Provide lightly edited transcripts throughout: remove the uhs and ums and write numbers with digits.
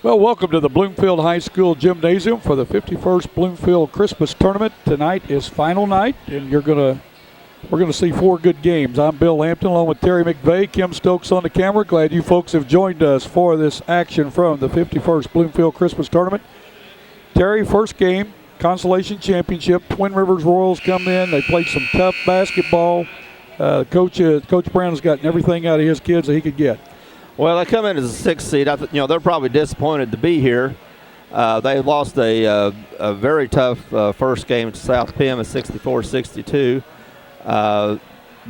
Well, welcome to the Bloomfield High School Gymnasium for the 51st Bloomfield Christmas Tournament. Tonight is final night, and we're gonna see 4 good games. I'm Bill Lampton along with Terry McVeigh, Kim Stokes on the camera. Glad you folks have joined us for this action from the 51st Bloomfield Christmas Tournament. Terry, first game, Consolation Championship. Twin Rivers Royals come in. They played some tough basketball. Coach Brown has gotten everything out of his kids that he could get. Well, they come in as a 6th seed. They're probably disappointed to be here. They lost a very tough first game to South Penn at 64-62.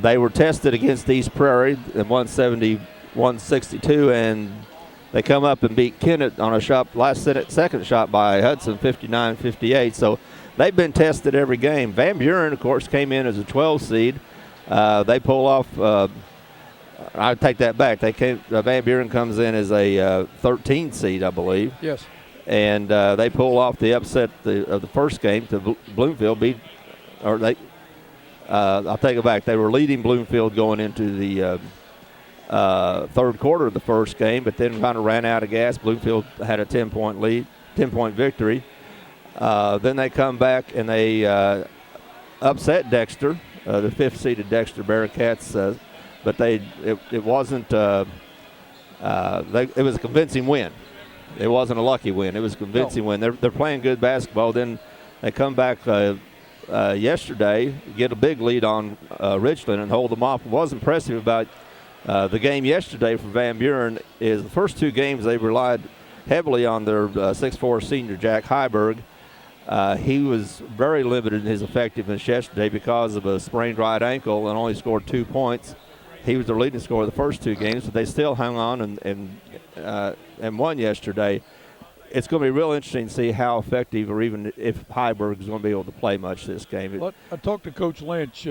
They were tested against East Prairie at 170-162, and they come up and beat Kennett on a second shot by Hudson, 59-58. So they've been tested every game. Van Buren, of course, came in as a 12 seed. They pull off. I take that back. Van Buren comes in as a 13 seed, I believe. Yes. And they pull off the upset of the first game to Bloomfield. I'll take it back. They were leading Bloomfield going into the third quarter of the first game, but then kind of ran out of gas. Bloomfield had a 10-point victory. Then they come back and they upset Dexter, the 5th-seeded Dexter Bearcats. But it wasn't. It was a convincing win. It wasn't a lucky win. It was a convincing win. They're playing good basketball. Then they come back yesterday, get a big lead on Richland and hold them off. What was impressive about the game yesterday for Van Buren is the first 2 games they relied heavily on their 6'4" senior Jack Heiberg. He was very limited in his effectiveness yesterday because of a sprained right ankle and only scored 2 points. He was their leading scorer the first 2 games, but they still hung on and won yesterday. It's going to be real interesting to see how effective, or even if Heiberg is going to be able to play much this game. Well, I talked to Coach Lynch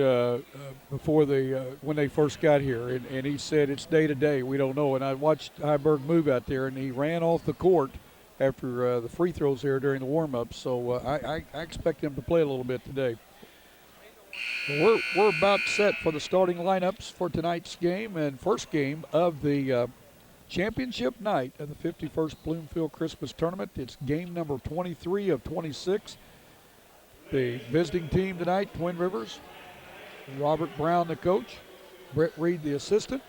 before when they first got here, and he said it's day to day. We don't know. And I watched Heiberg move out there, and he ran off the court after the free throws here during the warm-up. So I expect him to play a little bit today. We're about set for the starting lineups for tonight's game, and first game of the championship night of the 51st Bloomfield Christmas Tournament. It's game number 23 of 26. The visiting team tonight, Twin Rivers. Robert Brown, the coach. Brett Reed, the assistant.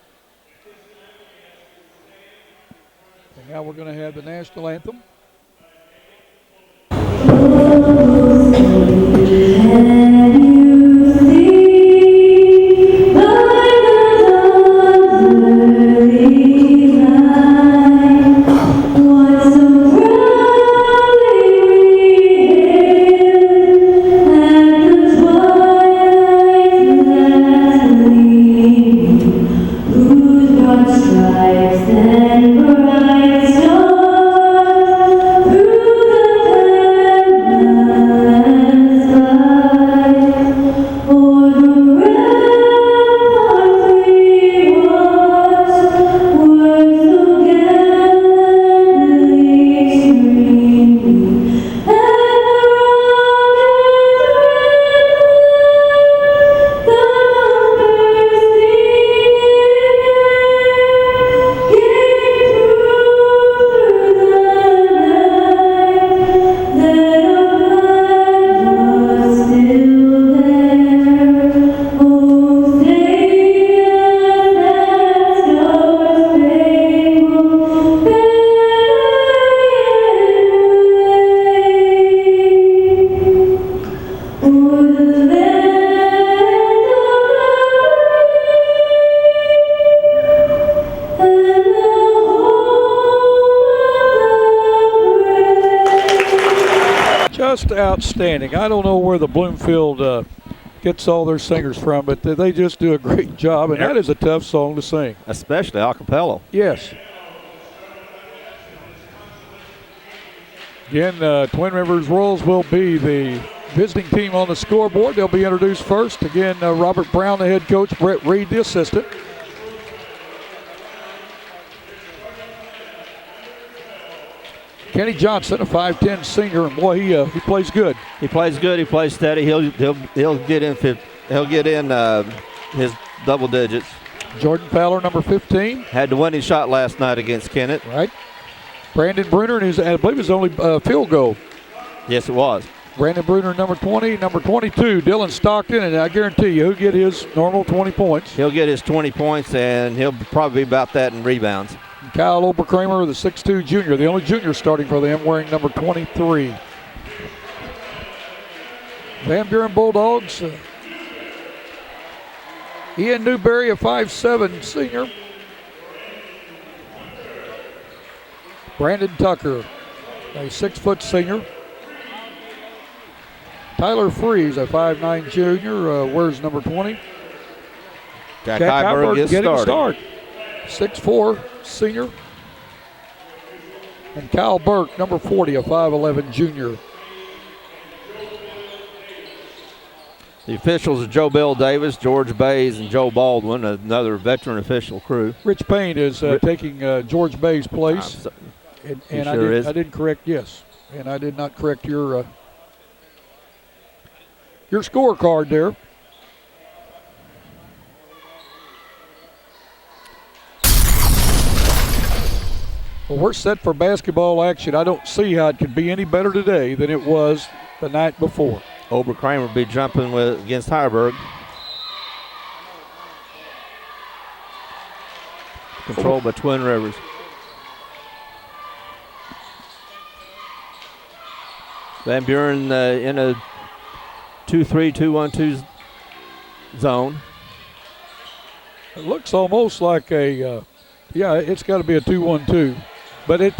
And now we're going to have the national anthem. Just outstanding. I don't know where the Bloomfield gets all their singers from, but they just do a great job, and that is a tough song to sing. Especially a cappella. Yes. Again, Twin Rivers Royals will be the visiting team on the scoreboard. They'll be introduced first. Again, Robert Brown, the head coach, Brett Reed, the assistant. Kenny Johnson, a 5'10" senior, and boy, he plays good. He plays good. He plays steady. He'll get in. He'll get in his double digits. Jordan Fowler, number 15, had the winning shot last night against Kennett. Right. Brandon Bruner, and I believe his only field goal. Yes, it was. Brandon Bruner, number 20. Number 22, Dylan Stockton, and I guarantee you he'll get his normal 20 points. He'll get his 20 points, and he'll probably be about that in rebounds. And Kyle Oberkramer, the 6'2 junior, the only junior starting for them, wearing number 23. Van Buren Bulldogs. Ian Newberry, a 5'7 senior. Brandon Tucker, a 6-foot senior. Tyler Freeze, a 5'9 junior, wears number 20. Jack Heiberg is getting starting. a start. 6'4 senior. And Kyle Burke, number 40, a 5'11 junior. The officials are Joe Bill Davis, George Bays, and Joe Baldwin, another veteran official crew. Rich Payne is taking George Bay's place. And I didn't correct, yes. And I did not correct your scorecard there. Well, we're set for basketball action. I don't see how it could be any better today than it was the night before. Oberkramer will be jumping against Heiberg. Controlled by Twin Rivers. Van Buren in a 2-3-2-1-2 zone. It looks almost like it's got to be a 2-1-2. But it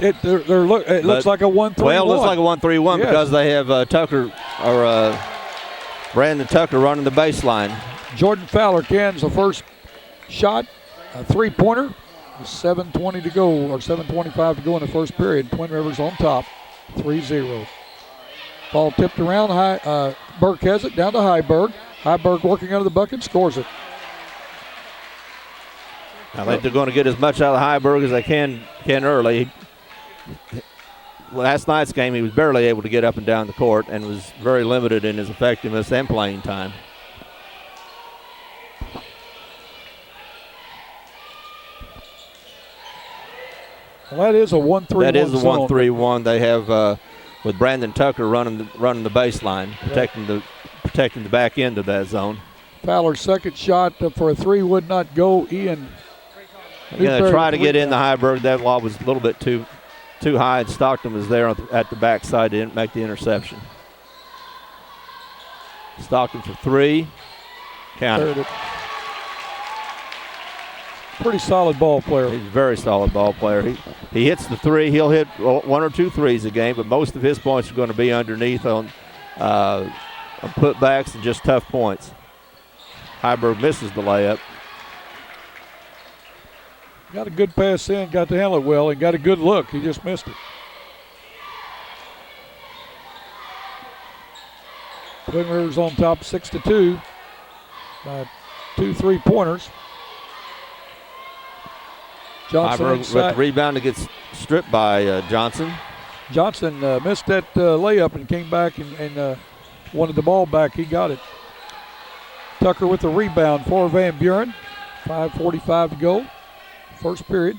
looks like a 1-3-1. Well, it looks like a 1-3-1 yes. Because they have Brandon Tucker running the baseline. Jordan Fowler cans the first shot, a three-pointer. 7:20 to go, or 7:25 to go in the first period. Twin Rivers on top, 3-0. Ball tipped around. Burke has it down to Heiberg. Heiberg working under the bucket, scores it. I think they're going to get as much out of Heiberg as they can early. Last night's game, he was barely able to get up and down the court and was very limited in his effectiveness and playing time. Well, that is a 1-3-1. That is a 1-3-1. They have with Brandon Tucker running the baseline, protecting the back end of that zone. Fowler's second shot for a three would not go. Ian. Going to try to get in the Heiberg. That ball was a little bit too high, and Stockton was there at the backside. Didn't make the interception. Stockton for three. Count it. Pretty solid ball player. He's a very solid ball player. He hits the three. He'll hit one or two threes a game, but most of his points are going to be underneath on putbacks and just tough points. Heiberg misses the layup. Got a good pass in, got to handle it well, and got a good look. He just missed it. Twin Rivers on top 6-2 by 2 3-pointers. Johnson Heiberg with the rebound and gets stripped by Johnson. Johnson missed that layup and came back and wanted the ball back. He got it. Tucker with the rebound for Van Buren. 5:45 to go. First period.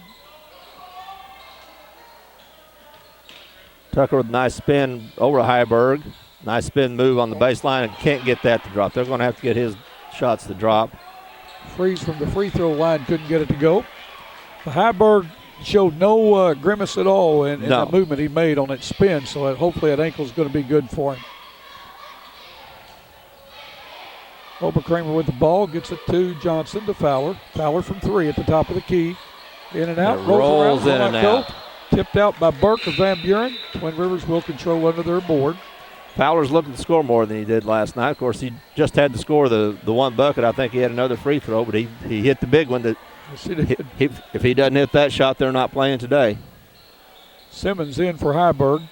Tucker with a nice spin over Heiberg. Nice spin move on the baseline and can't get that to drop. They're going to have to get his shots to drop. Freeze from the free throw line couldn't get it to go. Heiberg showed no grimace at all in the movement he made on that spin, so hopefully that ankle is going to be good for him. Oberkramer with the ball, gets it to Johnson, to Fowler. Fowler from three at the top of the key. In and out, rolls in and out. Tipped out by Burke of Van Buren. Twin Rivers will control under their board. Fowler's looking to score more than he did last night. Of course, he just had to score the one bucket. I think he had another free throw, but he hit the big one. That if he doesn't hit that shot, they're not playing today. Simmons in for Heiberg.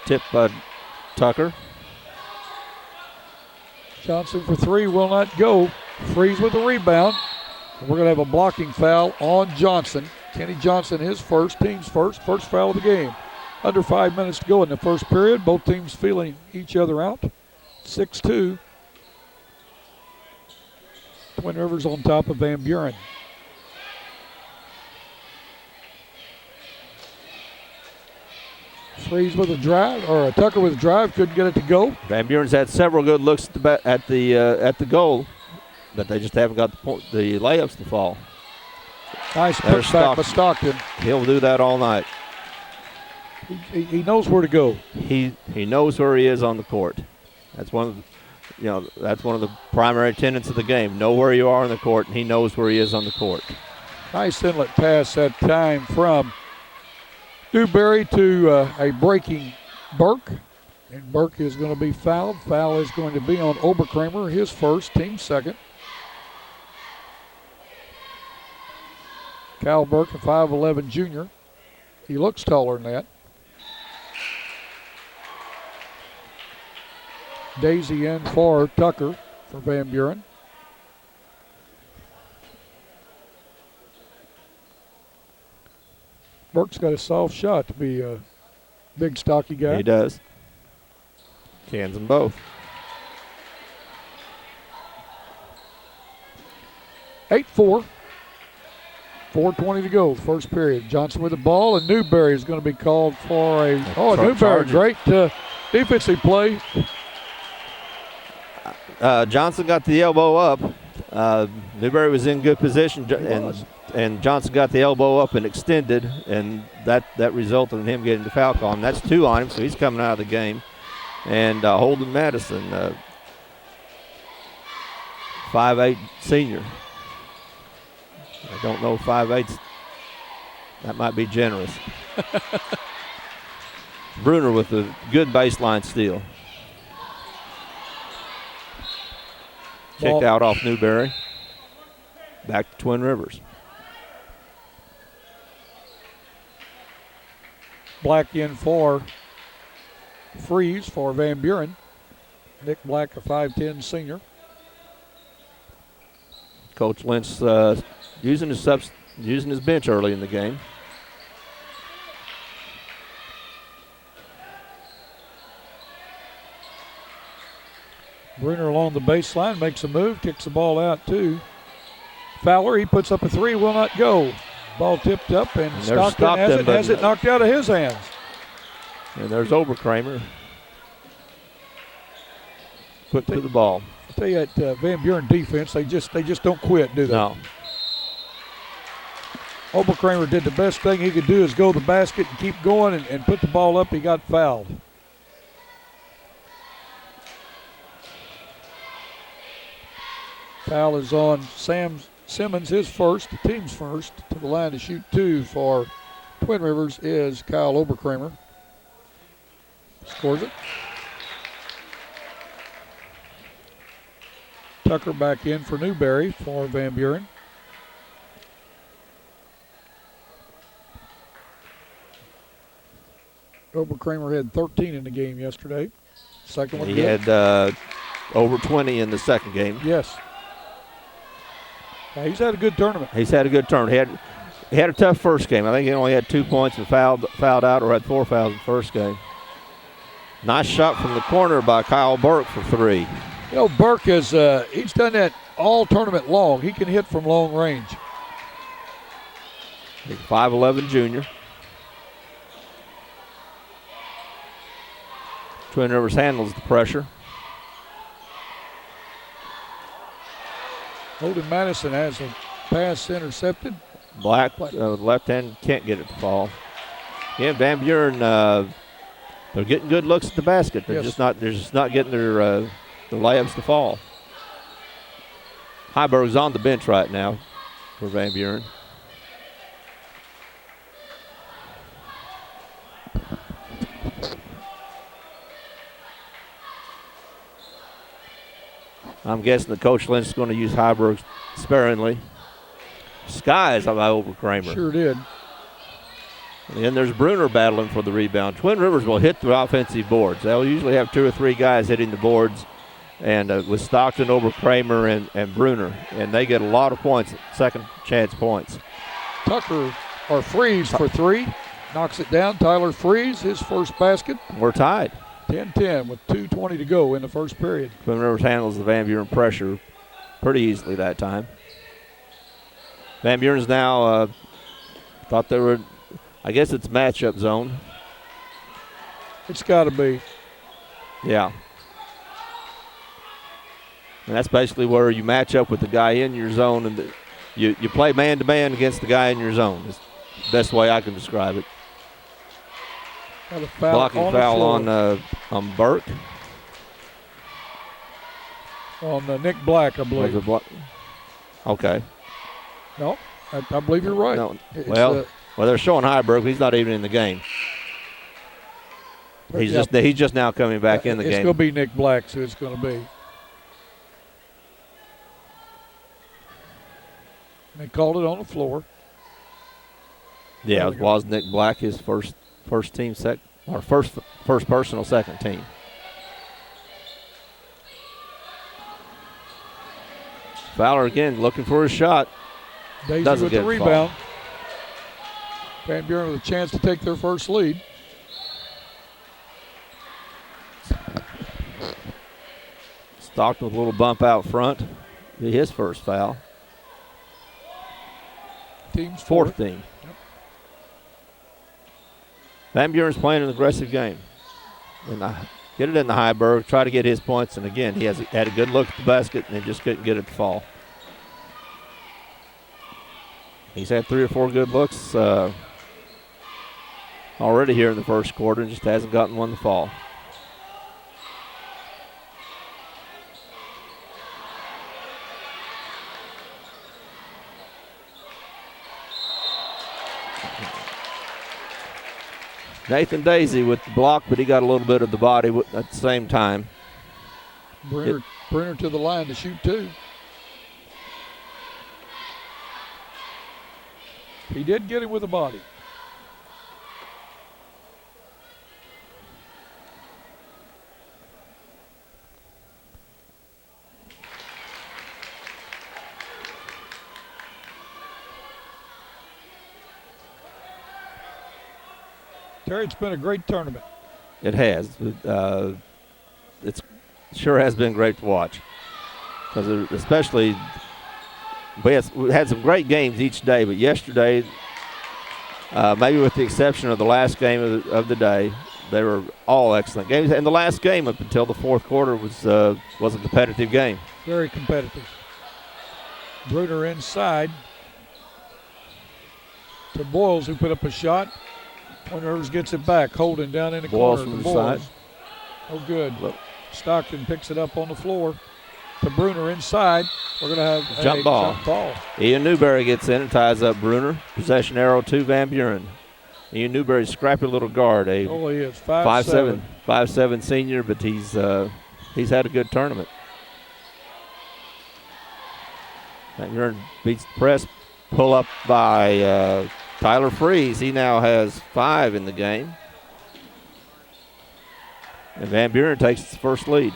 Tipped by Tucker. Johnson for three will not go. Freeze with the rebound. We're going to have a blocking foul on Johnson. Kenny Johnson, his team's first foul of the game. Under 5 minutes to go in the first period. Both teams feeling each other out. 6-2. Twin Rivers on top of Van Buren. Freeze with a drive, or a Tucker with a drive, couldn't get it to go. Van Buren's had several good looks at the goal, but they just haven't got the layups to fall. Nice putback by Stockton. He'll do that all night. He knows where to go. He knows where he is on the court. That's one of the primary tenets of the game. Know where you are on the court, and he knows where he is on the court. Nice inlet pass that time from Newberry to a breaking Burke. And Burke is going to be fouled. Foul is going to be on Oberkramer, his first, team second. Kyle Burke, a 5'11 junior. He looks taller than that. Daisy in for Tucker for Van Buren. Burke's got a soft shot to be a big, stocky guy. He does. Cans them both. 8-4. 4:20 to go, first period. Johnson with the ball, and Newberry is going to be called for Newberry, great defensive play. Johnson got the elbow up. Newberry was in good position, and Johnson got the elbow up and extended, and that resulted in him getting the foul call. And that's 2 on him, so he's coming out of the game. And Holden Madison, 5'8 senior. I don't know if 5'8's, that might be generous. Bruner with a good baseline steal. Kicked out off Newberry. Back to Twin Rivers. Black in for Freeze for Van Buren. Nick Black, a 5'10 senior. Coach Lynch using his bench early in the game. Bruner along the baseline, makes a move, kicks the ball out to Fowler. He puts up a 3, will not go. Ball tipped up, and Stockton has it knocked out of his hands. And there's Oberkramer. Put to the ball. I tell you, that Van Buren defense, they just don't quit, do they? No. Oberkramer did the best thing he could do is go to the basket and keep going and put the ball up. He got fouled. Foul is on Sam Simmons, his first, the team's first. To the line to shoot 2 for Twin Rivers is Kyle Oberkramer. Scores it. Tucker back in for Newberry for Van Buren. Oberkramer had 13 in the game yesterday. Second one. He had over 20 in the second game. Yes. He's had a good tournament. He's had a good tournament. He had a tough first game. I think he only had 2 points and fouled out, or had 4 fouls in the first game. Nice shot from the corner by Kyle Burke for 3. You know, Burke has he's done that all tournament long. He can hit from long range. He's 5'11 junior. Twin Rivers handles the pressure. Holden Madison has a pass intercepted. Black left hand can't get it to fall. Yeah, Van Buren, they're getting good looks at the basket. They're just not getting their layups to fall. Heiberg's on the bench right now for Van Buren. I'm guessing the Coach Lynch is going to use Heiberg sparingly. Skies by Oberkramer. Sure did. And then there's Bruner battling for the rebound. Twin Rivers will hit the offensive boards. They'll usually have 2 or 3 guys hitting the boards, and with Stockton, Oberkramer, and Bruner. And they get a lot of points, second chance points. Tucker, or Freeze for 3. Knocks it down. Tyler Freeze, his first basket. We're tied. 10-10 with 2:20 to go in the first period. Twin Rivers handles the Van Buren pressure pretty easily that time. Van Buren's now thought they were, I guess it's matchup zone. It's got to be. Yeah. And that's basically where you match up with the guy in your zone, and you play man-to-man against the guy in your zone. It's the best way I can describe it. Got a foul Blocking foul on Burke. On Nick Black, I believe. Okay. No, I believe you're right. No. Well, they're showing Heiberg. He's not even in the game. He's just now coming back in the game. It's going to be Nick Black, so it's going to be. They called it on the floor. Yeah, it was Nick Black, his first team first personal second team. Fowler again looking for his shot. Daisy Doesn't with get the rebound. Van Buren with a chance to take their first lead. Stockton with a little bump out front. Be his first foul. Team's fourth team. Yep. Van Buren's playing an aggressive game. And get it in the Heiberg, try to get his points, and again, he had a good look at the basket and he just couldn't get it to fall. He's had 3 or 4 good looks already here in the first quarter and just hasn't gotten one to fall. Nathan Daisy with the block, but he got a little bit of the body at the same time. Brenner to the line to shoot 2. He did get him with the body. Terry, it's been a great tournament. It has. It sure has been great to watch. Because especially, we had some great games each day, but yesterday, maybe with the exception of the last game of the day, they were all excellent games. And the last game up until the fourth quarter was a competitive game. Very competitive. Bruner inside to Boyles, who put up a shot. Pointers gets it back. Holden down in the corner. From the side. Oh, good. Look. Stockton picks it up on the floor to Bruner inside. We're going to have jump ball. Ian Newberry gets in and ties up Bruner. Possession arrow to Van Buren. Ian Newberry's scrappy little guard. He is 5'7" senior, but he's had a good tournament. Van Buren beats the press. Pull up by Tyler Freeze. He now has 5 in the game. And Van Buren takes its first lead.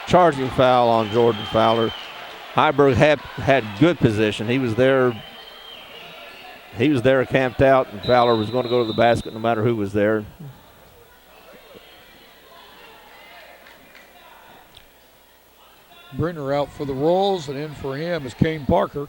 Charging foul on Jordan Fowler. Heiberg had good position. He was there camped out, and Fowler was going to go to the basket no matter who was there. Brenner out for the Royals, and in for him is Kane Parker.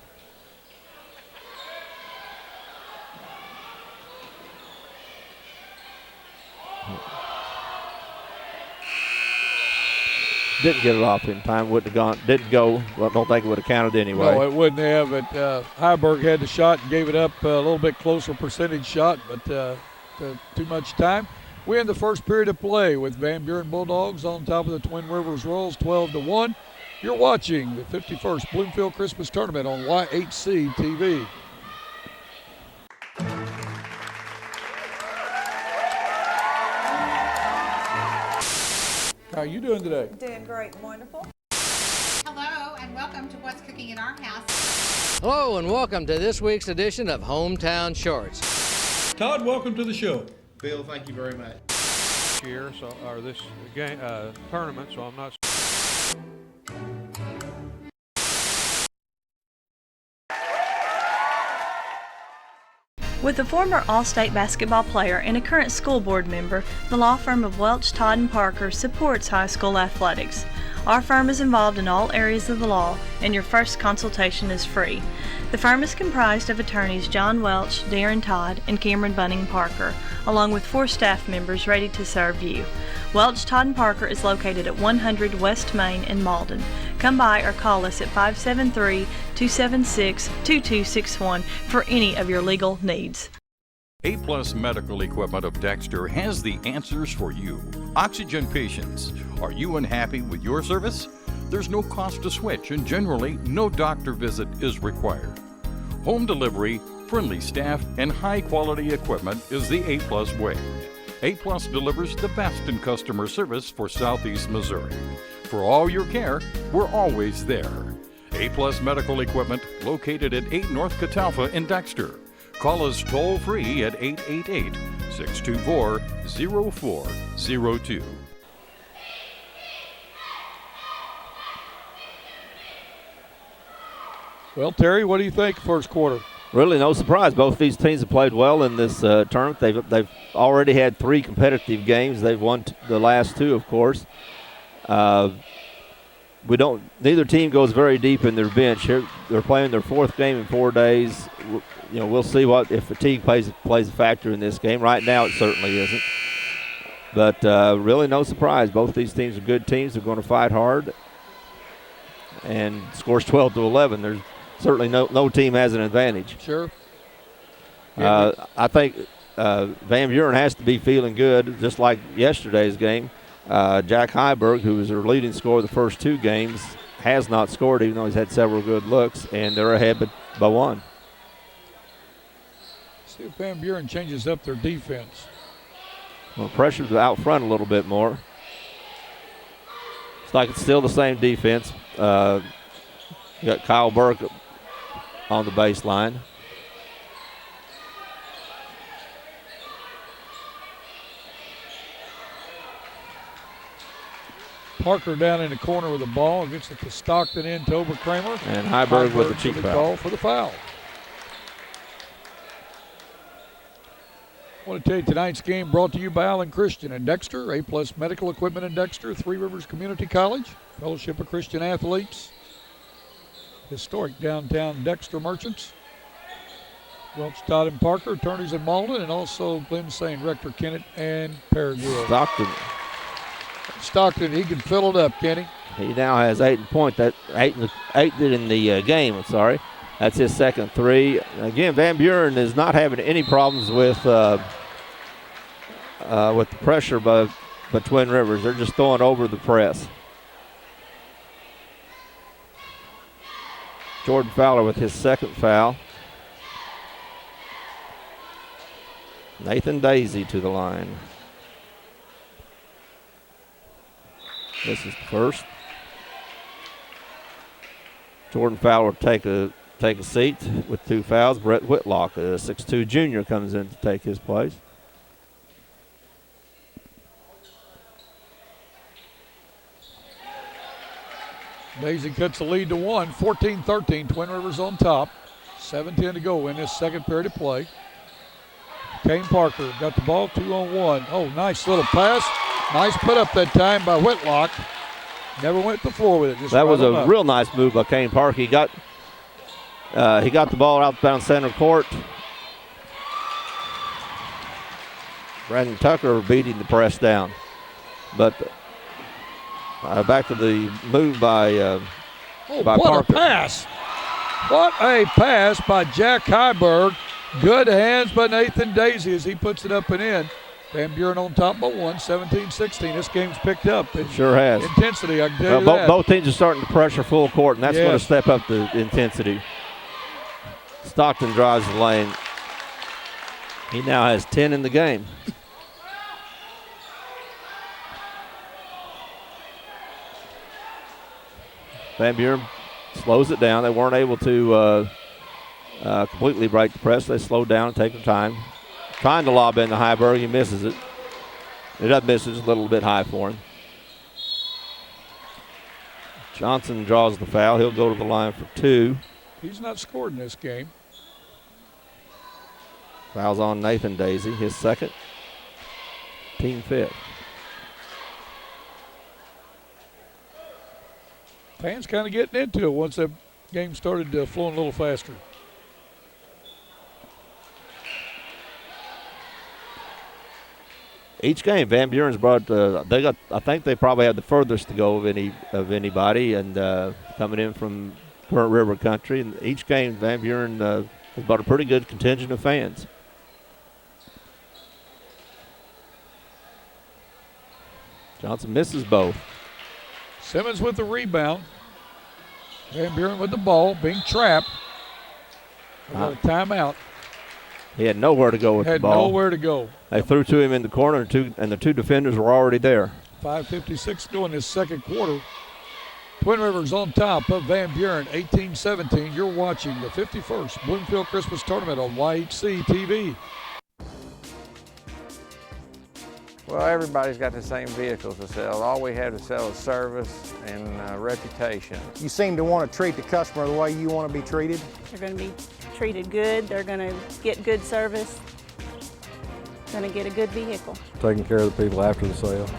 Didn't get it off in time. Wouldn't have gone. Didn't go. Well, I don't think it would have counted anyway. No, it wouldn't have. But Heiberg had the shot and gave it up a little bit closer percentage shot, but too much time. We end the first period of play with Van Buren Bulldogs on top of the Twin Rivers Royals, 12-1. You're watching the 51st Bloomfield Christmas Tournament on YHC TV. How are you doing today? Doing great and wonderful. Hello and welcome to What's Cooking in Our House. Hello and welcome to this week's edition of Hometown Shorts. Todd, welcome to the show. Bill, thank you very much. Year, so or this game tournament, so I'm not. With a former All-State basketball player and a current school board member, the law firm of Welch, Todd & Parker supports high school athletics. Our firm is involved in all areas of the law, and your first consultation is free. The firm is comprised of attorneys John Welch, Darren Todd, and Cameron Bunning Parker, along with 4 staff members ready to serve you. Welch, Todd & Parker is located at 100 West Main in Malden. Come by or call us at 573-276-2261 for any of your legal needs. A-Plus Medical Equipment of Dexter has the answers for you. Oxygen patients, are you unhappy with your service? There's no cost to switch, and generally, no doctor visit is required. Home delivery, friendly staff, and high-quality equipment is the A-Plus way. A-Plus delivers the best in customer service for Southeast Missouri. For all your care, we're always there. A-Plus Medical Equipment, located at 8 North Catalpa in Dexter. Call us toll-free at 888-624-0402. Well, Terry, what do you think first quarter? Really no surprise. Both these teams have played well in this tournament. They've already had 3 competitive games. They've won the last 2, of course. Neither team goes very deep in their bench. Here, they're playing their 4th game in 4 days. We'll see if fatigue plays a factor in this game. Right now, it certainly isn't. But really no surprise. Both these teams are good teams. They're going to fight hard. And scores 12-11. There's certainly no team has an advantage. Sure. I think Van Buren has to be feeling good, just like yesterday's game. Jack Heiberg, who was their leading scorer the first 2 games, has not scored, even though he's had several good looks, and they're ahead by 1. See if Van Buren changes up their defense. Well, pressure's out front a little bit more. It's like it's still the same defense. You got Kyle Burke on the baseline. Parker down in the corner with the ball, gets it to Stockton in to Kramer. And Heiberg with the cheap foul. Call for the foul. I want to tell you tonight's game brought to you by Allen Christian and Dexter, A-Plus Medical Equipment in Dexter, Three Rivers Community College, Fellowship of Christian Athletes, historic downtown Dexter Merchants, Welch, Todd, and Parker, attorneys in Malden, and also Glenn Sain, Rector Kennett, and Paragould. Stockton, he can fill it up, can he? He now has 8 point. That eight in the game. I'm sorry. That's his second 3. Again, Van Buren is not having any problems with the pressure by Twin Rivers. They're just throwing over the press. Jordan Fowler with his second foul. Nathan Daisy to the line. This is the first. Jordan Fowler take a seat with 2 fouls. Brett Whitlock, a 6'2 junior, comes in to take his place. Daisy cuts the lead to 1, 14-13. Twin Rivers on top. 7:10 to go in this second period of play. Kane Parker got the ball, 2-on-1. Oh, nice little pass. Nice put up that time by Whitlock. Never went to the floor with it. Just that was a up. real nice move by Kane Parker. He got the ball outbound center court. Brandon Tucker beating the press down. But back to the move by what Parker. A pass. What a pass by Jack Heiberg. Good hands by Nathan Daisy as he puts it up and in. Van Buren on top by 1, 17-16. This game's picked up. It sure has. Intensity, I can tell you that. Both teams are starting to pressure full court, and that's going to step up the intensity. Stockton drives the lane. He now has 10 in the game. Van Buren slows it down. They weren't able to completely break the press. They slowed down and take their time. Trying to lob in the Heiberg. He misses it. It does miss it. It's a little bit high for him. Johnson draws the foul. He'll go to the line for 2. He's not scored in this game. Fouls on Nathan Daisy, his second, team fifth. Fans kind of getting into it once that game started flowing a little faster. Each game, Van Buren's brought. I think they probably have the furthest to go of anybody, and coming in from Current River Country. And each game, Van Buren has brought a pretty good contingent of fans. Johnson misses both. Simmons with the rebound. Van Buren with the ball, being trapped. We got a timeout. He had nowhere to go with the ball. Had nowhere to go. They threw to him in the corner, and the two defenders were already there. 5:56 to go in this second quarter. Twin Rivers on top of Van Buren, 18-17. You're watching the 51st Bloomfield Christmas Tournament on YHC TV. Well, everybody's got the same vehicles to sell. All we have to sell is service and reputation. You seem to want to treat the customer the way you want to be treated. They're going to be treated good. They're going to get good service. Going to get a good vehicle. Taking care of the people after the sale.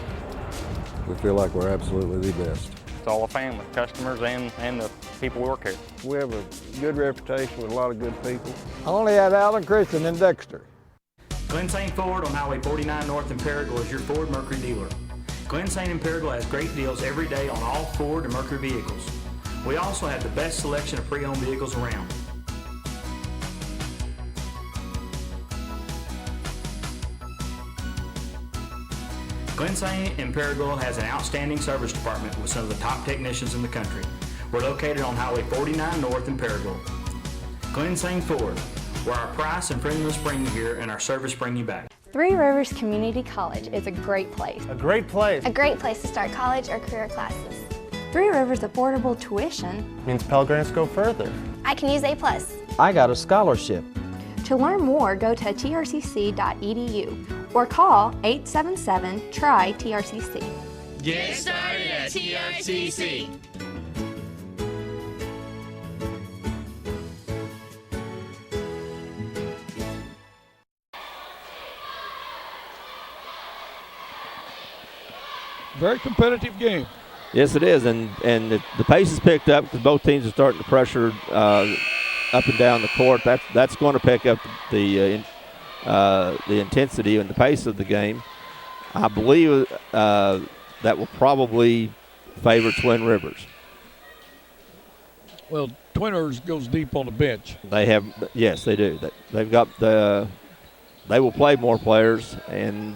We feel like we're absolutely the best. It's all a family, customers and the people who work here. We have a good reputation with a lot of good people. I only have Allen, Christian, and Dexter. Glen St. Ford on Highway 49 North in Paragould is your Ford Mercury dealer. Glen St. in Paragould has great deals every day on all Ford and Mercury vehicles. We also have the best selection of pre-owned vehicles around. Glen St. in Paragould has an outstanding service department with some of the top technicians in the country. We're located on Highway 49 North in Paragould. Glen St. Ford, where our price and friendliness bring you here and our service bring you back. Three Rivers Community College is a great place. A great place. A great place to start college or career classes. Three Rivers affordable tuition Means Pell Grants go further. I can use A+. I got a scholarship. To learn more, go to trcc.edu or call 877-TRY-TRCC. Get started at TRCC. Very competitive game. Yes, it is, and the pace has picked up because both teams are starting to pressure up and down the court. That's going to pick up the intensity and the pace of the game. I believe that will probably favor Twin Rivers. Well, Twin Rivers goes deep on the bench. They have, yes, they do. They've got they will play more players, and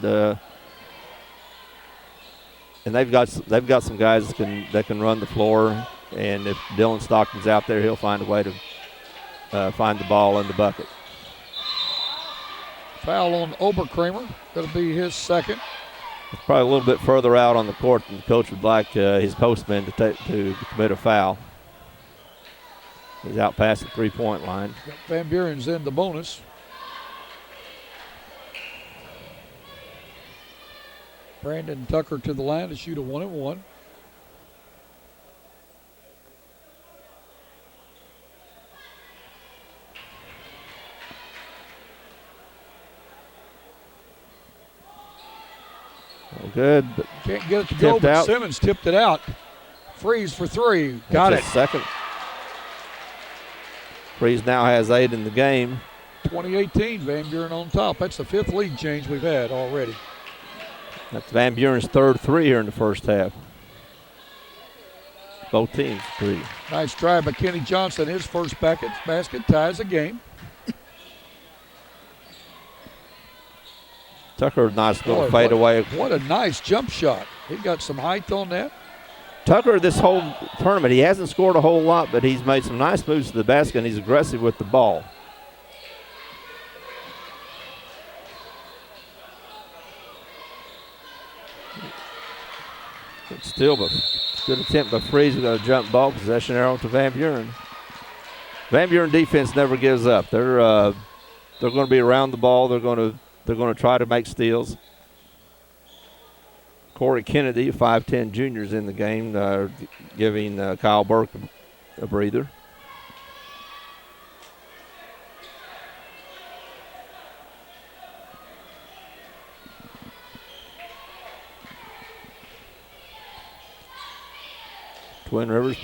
they've got some guys that can run the floor. And if Dylan Stockton's out there, he'll find a way to find the ball in the bucket. Foul on Oberkramer. That'll be his second. It's probably a little bit further out on the court than the coach would like his postman to commit a foul. He's out past the three-point line. Van Buren's in the bonus. Brandon Tucker to the line to shoot a 1-and-1. Good. Can't get it to go, but out. Simmons tipped it out. Freeze for three. Got That's it. his second. Freeze now has 8 in the game. 2018, Van Buren on top. That's the fifth lead change we've had already. That's Van Buren's third three here in the first half. Both teams three. Nice try by Kenny Johnson. His first basket ties the game. Tucker, nice little fade away. What a nice jump shot. He got some height on that. Tucker, this whole tournament, he hasn't scored a whole lot, but he's made some nice moves to the basket, and he's aggressive with the ball. It's still a good attempt by Freeze. We've got a jump ball possession arrow to Van Buren. Van Buren defense never gives up. They're going to be around the ball. They're going to try to make steals. Corey Kennedy, 5'10 juniors in the game, giving Kyle Burke a breather. Twin Rivers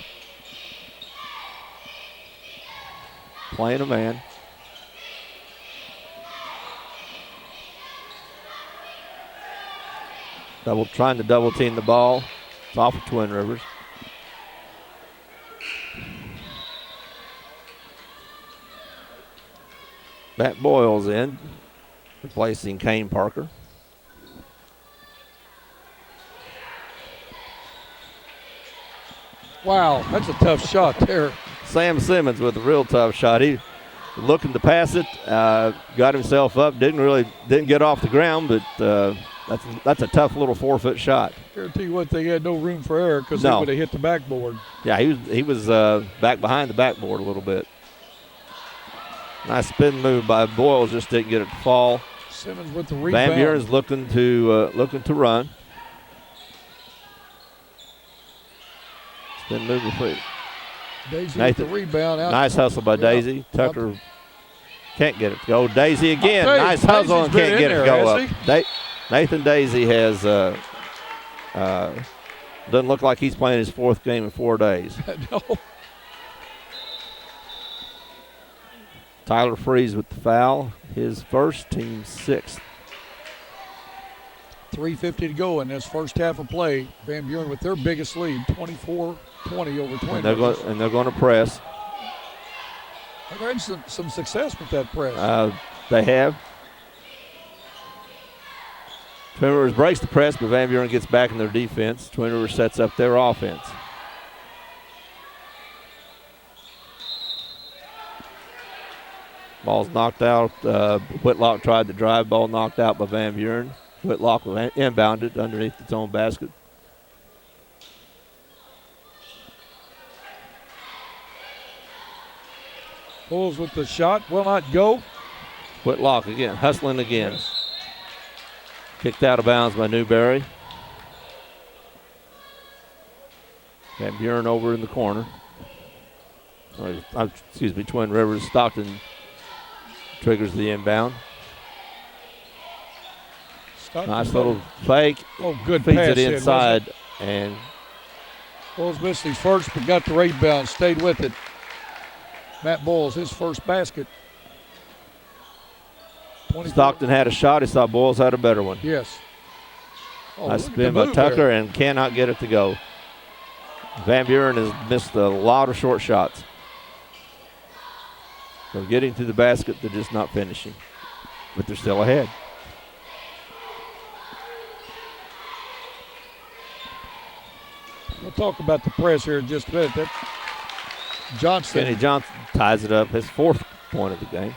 playing a man. Trying to double team the ball. It's off of Twin Rivers. Matt Boyle's in, replacing Kane Parker. Wow, that's a tough shot there. Sam Simmons with a real tough shot. He looking to pass it, got himself up, didn't get off the ground, but that's a tough little 4-foot shot. Guarantee you what, they had no room for error because No. they would have hit the backboard. Yeah, he was back behind the backboard a little bit. Nice spin move by Boyle, just didn't get it to fall. Simmons with the rebound. Van Buren's looking to run. Spin move for Daisy Nathan. with the rebound. Out. Nice hustle by Daisy. Tucker can't get it to go. Daisy again. Nice hustle and can't get it to go up. Nathan Daisy has doesn't look like he's playing his 4th game in 4 days. No. Tyler Freeze with the foul. His first, team 6th. 3:50 to go in this first half of play. Van Buren with their biggest lead, 24-20 over 20. And they're going to press. They've had some success with that press. They have. Twin Rivers breaks the press, but Van Buren gets back in their defense. Twin Rivers sets up their offense. Ball's knocked out. Whitlock tried to drive. Ball knocked out by Van Buren. Whitlock inbounded underneath its own basket. Bulls with the shot, will not go. Whitlock again, hustling again. Yes. Kicked out of bounds by Newberry. Van Buren over in the corner. Twin Rivers. Stockton triggers the inbound. Nice little fake. Oh, good Feeds pass it inside. And Bulls missed his first, but got the rebound, stayed with it. Matt Boyles, his first basket. Stockton had a shot. He saw Boyles had a better one. Yes. Oh, nice spin by Tucker there. And cannot get it to go. Van Buren has missed a lot of short shots. They're getting to the basket, they're just not finishing. But they're still ahead. We'll talk about the press here in just a minute. That's Johnson. Kenny Johnson ties it up, his 4th point of the game.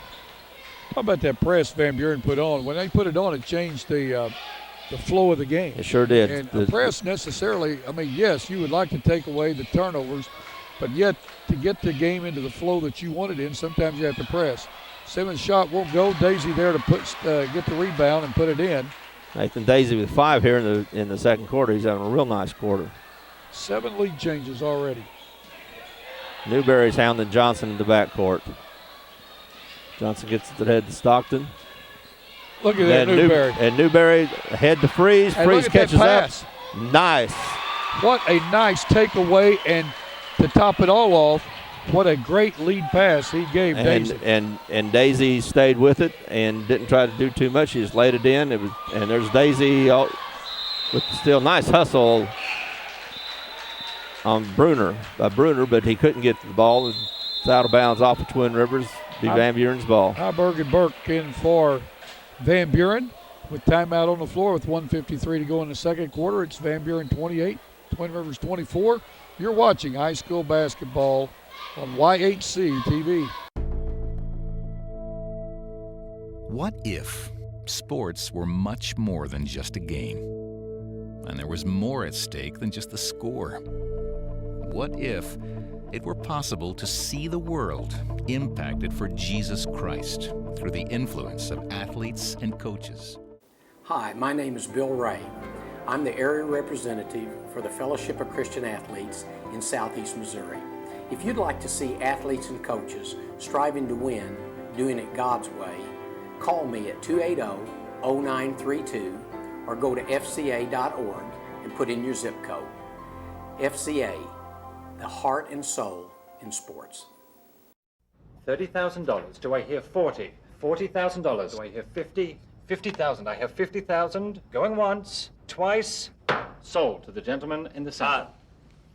How about that press Van Buren put on? When they put it on, it changed the flow of the game. It sure did. And the press necessarily, I mean, yes, you would like to take away the turnovers, but yet to get the game into the flow that you want it in, sometimes you have to press. Simmons' shot won't go. Daisy there to get the rebound and put it in. Nathan Daisy with 5 here in the second quarter. He's having a real nice quarter. 7 lead changes already. Newberry's hounding Johnson in the backcourt. Johnson gets it to head to Stockton. Look at that, Newberry. And Newberry head to Freeze. And Freeze catches up. Nice. What a nice takeaway, and to top it all off, what a great lead pass he gave Daisy. And Daisy stayed with it and didn't try to do too much. He just laid it in. And there's Daisy with still nice hustle on Bruner, but he couldn't get to the ball. It's out of bounds off of Twin Rivers. Be Van Buren's ball. Heiberg and Burke in for Van Buren with timeout on the floor with 1:53 to go in the second quarter. It's Van Buren 28, Twin Rivers 24. You're watching high school basketball on YHC TV. What if sports were much more than just a game? And there was more at stake than just the score? What if it were possible to see the world impacted for Jesus Christ through the influence of athletes and coaches? Hi, my name is Bill Ray. I'm the area representative for the Fellowship of Christian Athletes in Southeast Missouri. If you'd like to see athletes and coaches striving to win, doing it God's way, call me at 280-0932 or go to fca.org and put in your zip code. FCA, the heart and soul in sports. $30,000. Do I hear 40? $40,000. Do I hear 50? 50,000. I have 50,000. Going once, twice. Sold to the gentleman in the center.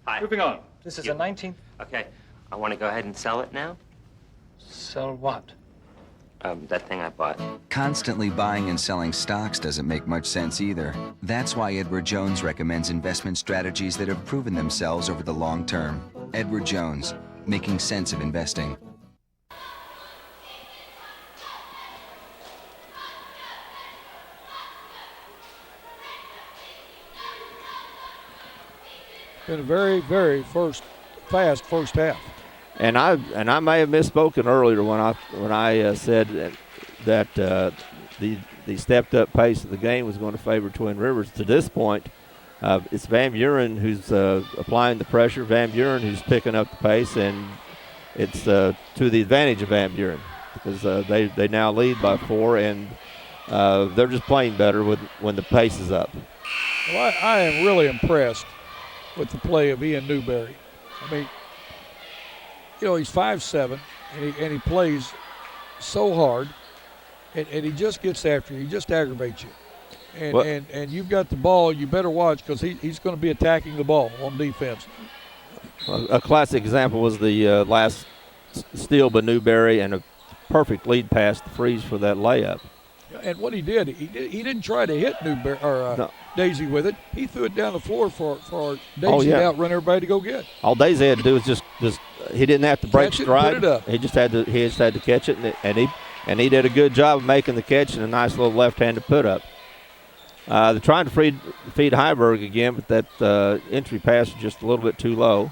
Hi. Moving on. This is a 19th. Okay. I want to go ahead and sell it now. Sell what? That thing I bought. Constantly buying and selling stocks doesn't make much sense either. That's why Edward Jones recommends investment strategies that have proven themselves over the long term. Edward Jones, making sense of investing. Been a very, very fast first half. And I may have misspoken earlier when I said that the stepped up pace of the game was going to favor Twin Rivers. To this point, it's Van Buren who's applying the pressure. Van Buren who's picking up the pace, and it's to the advantage of Van Buren because they now lead by 4, and they're just playing better when the pace is up. Well, I am really impressed with the play of Ian Newberry. I mean, you know, he's 5'7", and he plays so hard, and he just gets after you. He just aggravates you. And you've got the ball, you better watch because he's going to be attacking the ball on defense. A classic example was the last steal by Newberry and a perfect lead pass to Freeze for that layup. And what he didn't try to hit Newberry or Daisy with it. He threw it down the floor for Daisy to outrun everybody to go get. All Daisy had to do was just he didn't have to break stride. Put it up. He just had to catch it, and he did a good job of making the catch and a nice little left-handed put up. They're trying to feed Heiberg again, but that entry pass is just a little bit too low.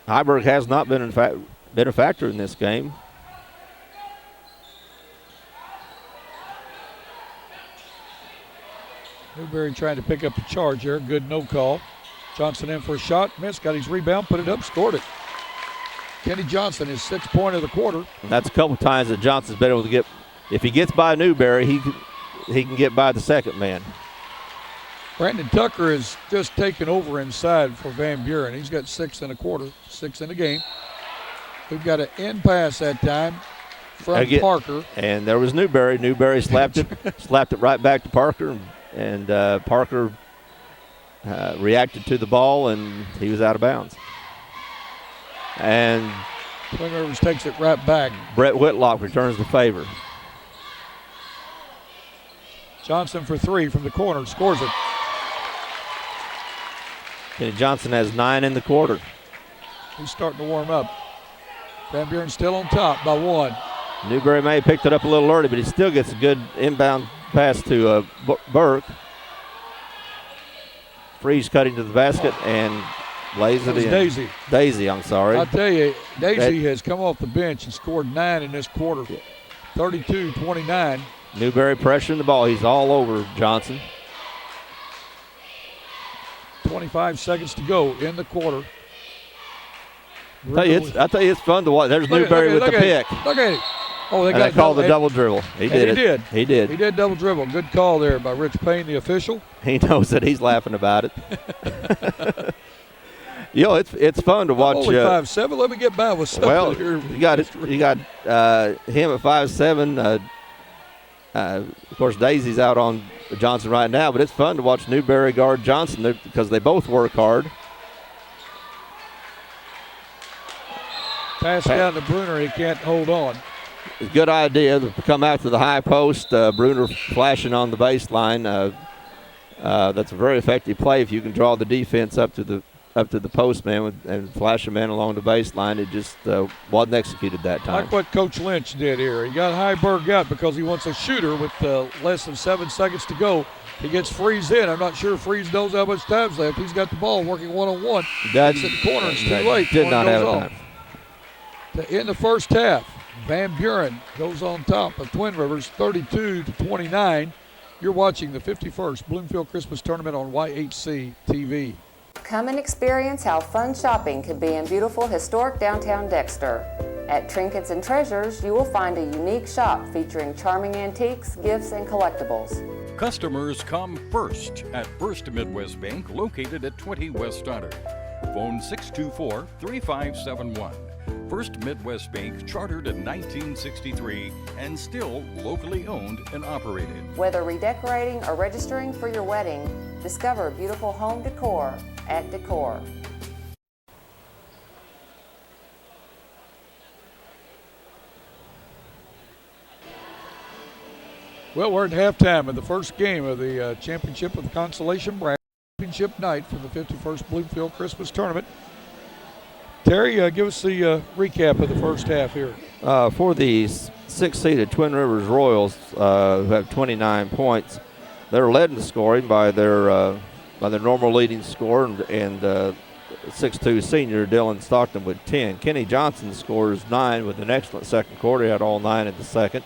Heiberg has not been a factor in this game. Newberry trying to pick up the charge there. Good no call. Johnson in for a shot. Missed. Got his rebound. Put it up. Scored it. Kenny Johnson, his 6th point of the quarter. And that's a couple times that Johnson's been able to get. If he gets by Newberry, he can get by the second man. Brandon Tucker is just taken over inside for Van Buren. He's got 6 and a quarter, 6 in the game. We've got an in pass that time from Parker. And there was Newberry. Newberry slapped it right back to Parker. And Parker reacted to the ball, and he was out of bounds. And Twin Rivers takes it right back. Brett Whitlock returns the favor. Johnson for 3 from the corner, scores it. Kenny Johnson has 9 in the quarter. He's starting to warm up. Van Buren still on top by 1. Newberry may have picked it up a little early, but he still gets a good inbound pass to Burke. Freeze cutting to the basket and lays it in. Daisy. Daisy, I'm sorry. I'll tell you, Daisy has come off the bench and scored 9 in this quarter. 32-29. Newberry pressuring the ball. He's all over Johnson. 25 seconds to go in the quarter. I tell you, it's fun to watch. There's Newberry with the pick. Look at it. Oh, they called the double dribble. He did. He did double dribble. Good call there by Rich Payne, the official. He knows that he's laughing about it. You know, it's fun to watch. Only 5'7". Let me get by with something here. You got him at 5'7". Of course, Daisy's out on Johnson right now, but it's fun to watch Newberry guard Johnson because they both work hard. Pass down to Bruner. He can't hold on. Good idea to come out to the high post. Bruner flashing on the baseline. That's a very effective play if you can draw the defense up to the post man and flash them in along the baseline. It just wasn't executed that time. Like what Coach Lynch did here. He got Heiberg out because he wants a shooter with less than 7 seconds to go. He gets Freeze in. I'm not sure Freeze knows how much time's left. He's got the ball working one-on-one. He's at the corner. It's too late. Did not have time. In the first half, Van Buren goes on top of Twin Rivers 32-29. You're watching the 51st Bloomfield Christmas Tournament on YHC TV. Come and experience how fun shopping can be in beautiful historic downtown Dexter. At Trinkets and Treasures, you will find a unique shop featuring charming antiques, gifts, and collectibles. Customers come first at First Midwest Bank, located at 20 West Stoddard. Phone 624-3571. First Midwest Bank, chartered in 1963 and still locally owned and operated. Whether redecorating or registering for your wedding, discover beautiful home decor at Decor. Well, we're at halftime of the first game of the championship of the Consolation Bracket Championship night for the 51st Bloomfield Christmas Tournament. Terry, give us the recap of the first half here. For the six-seeded Twin Rivers Royals, who have 29 points, they're led in scoring by their normal leading scorer and 6'2" senior Dylan Stockton with 10. Kenny Johnson scores 9 with an excellent second quarter. He had all 9 in the second.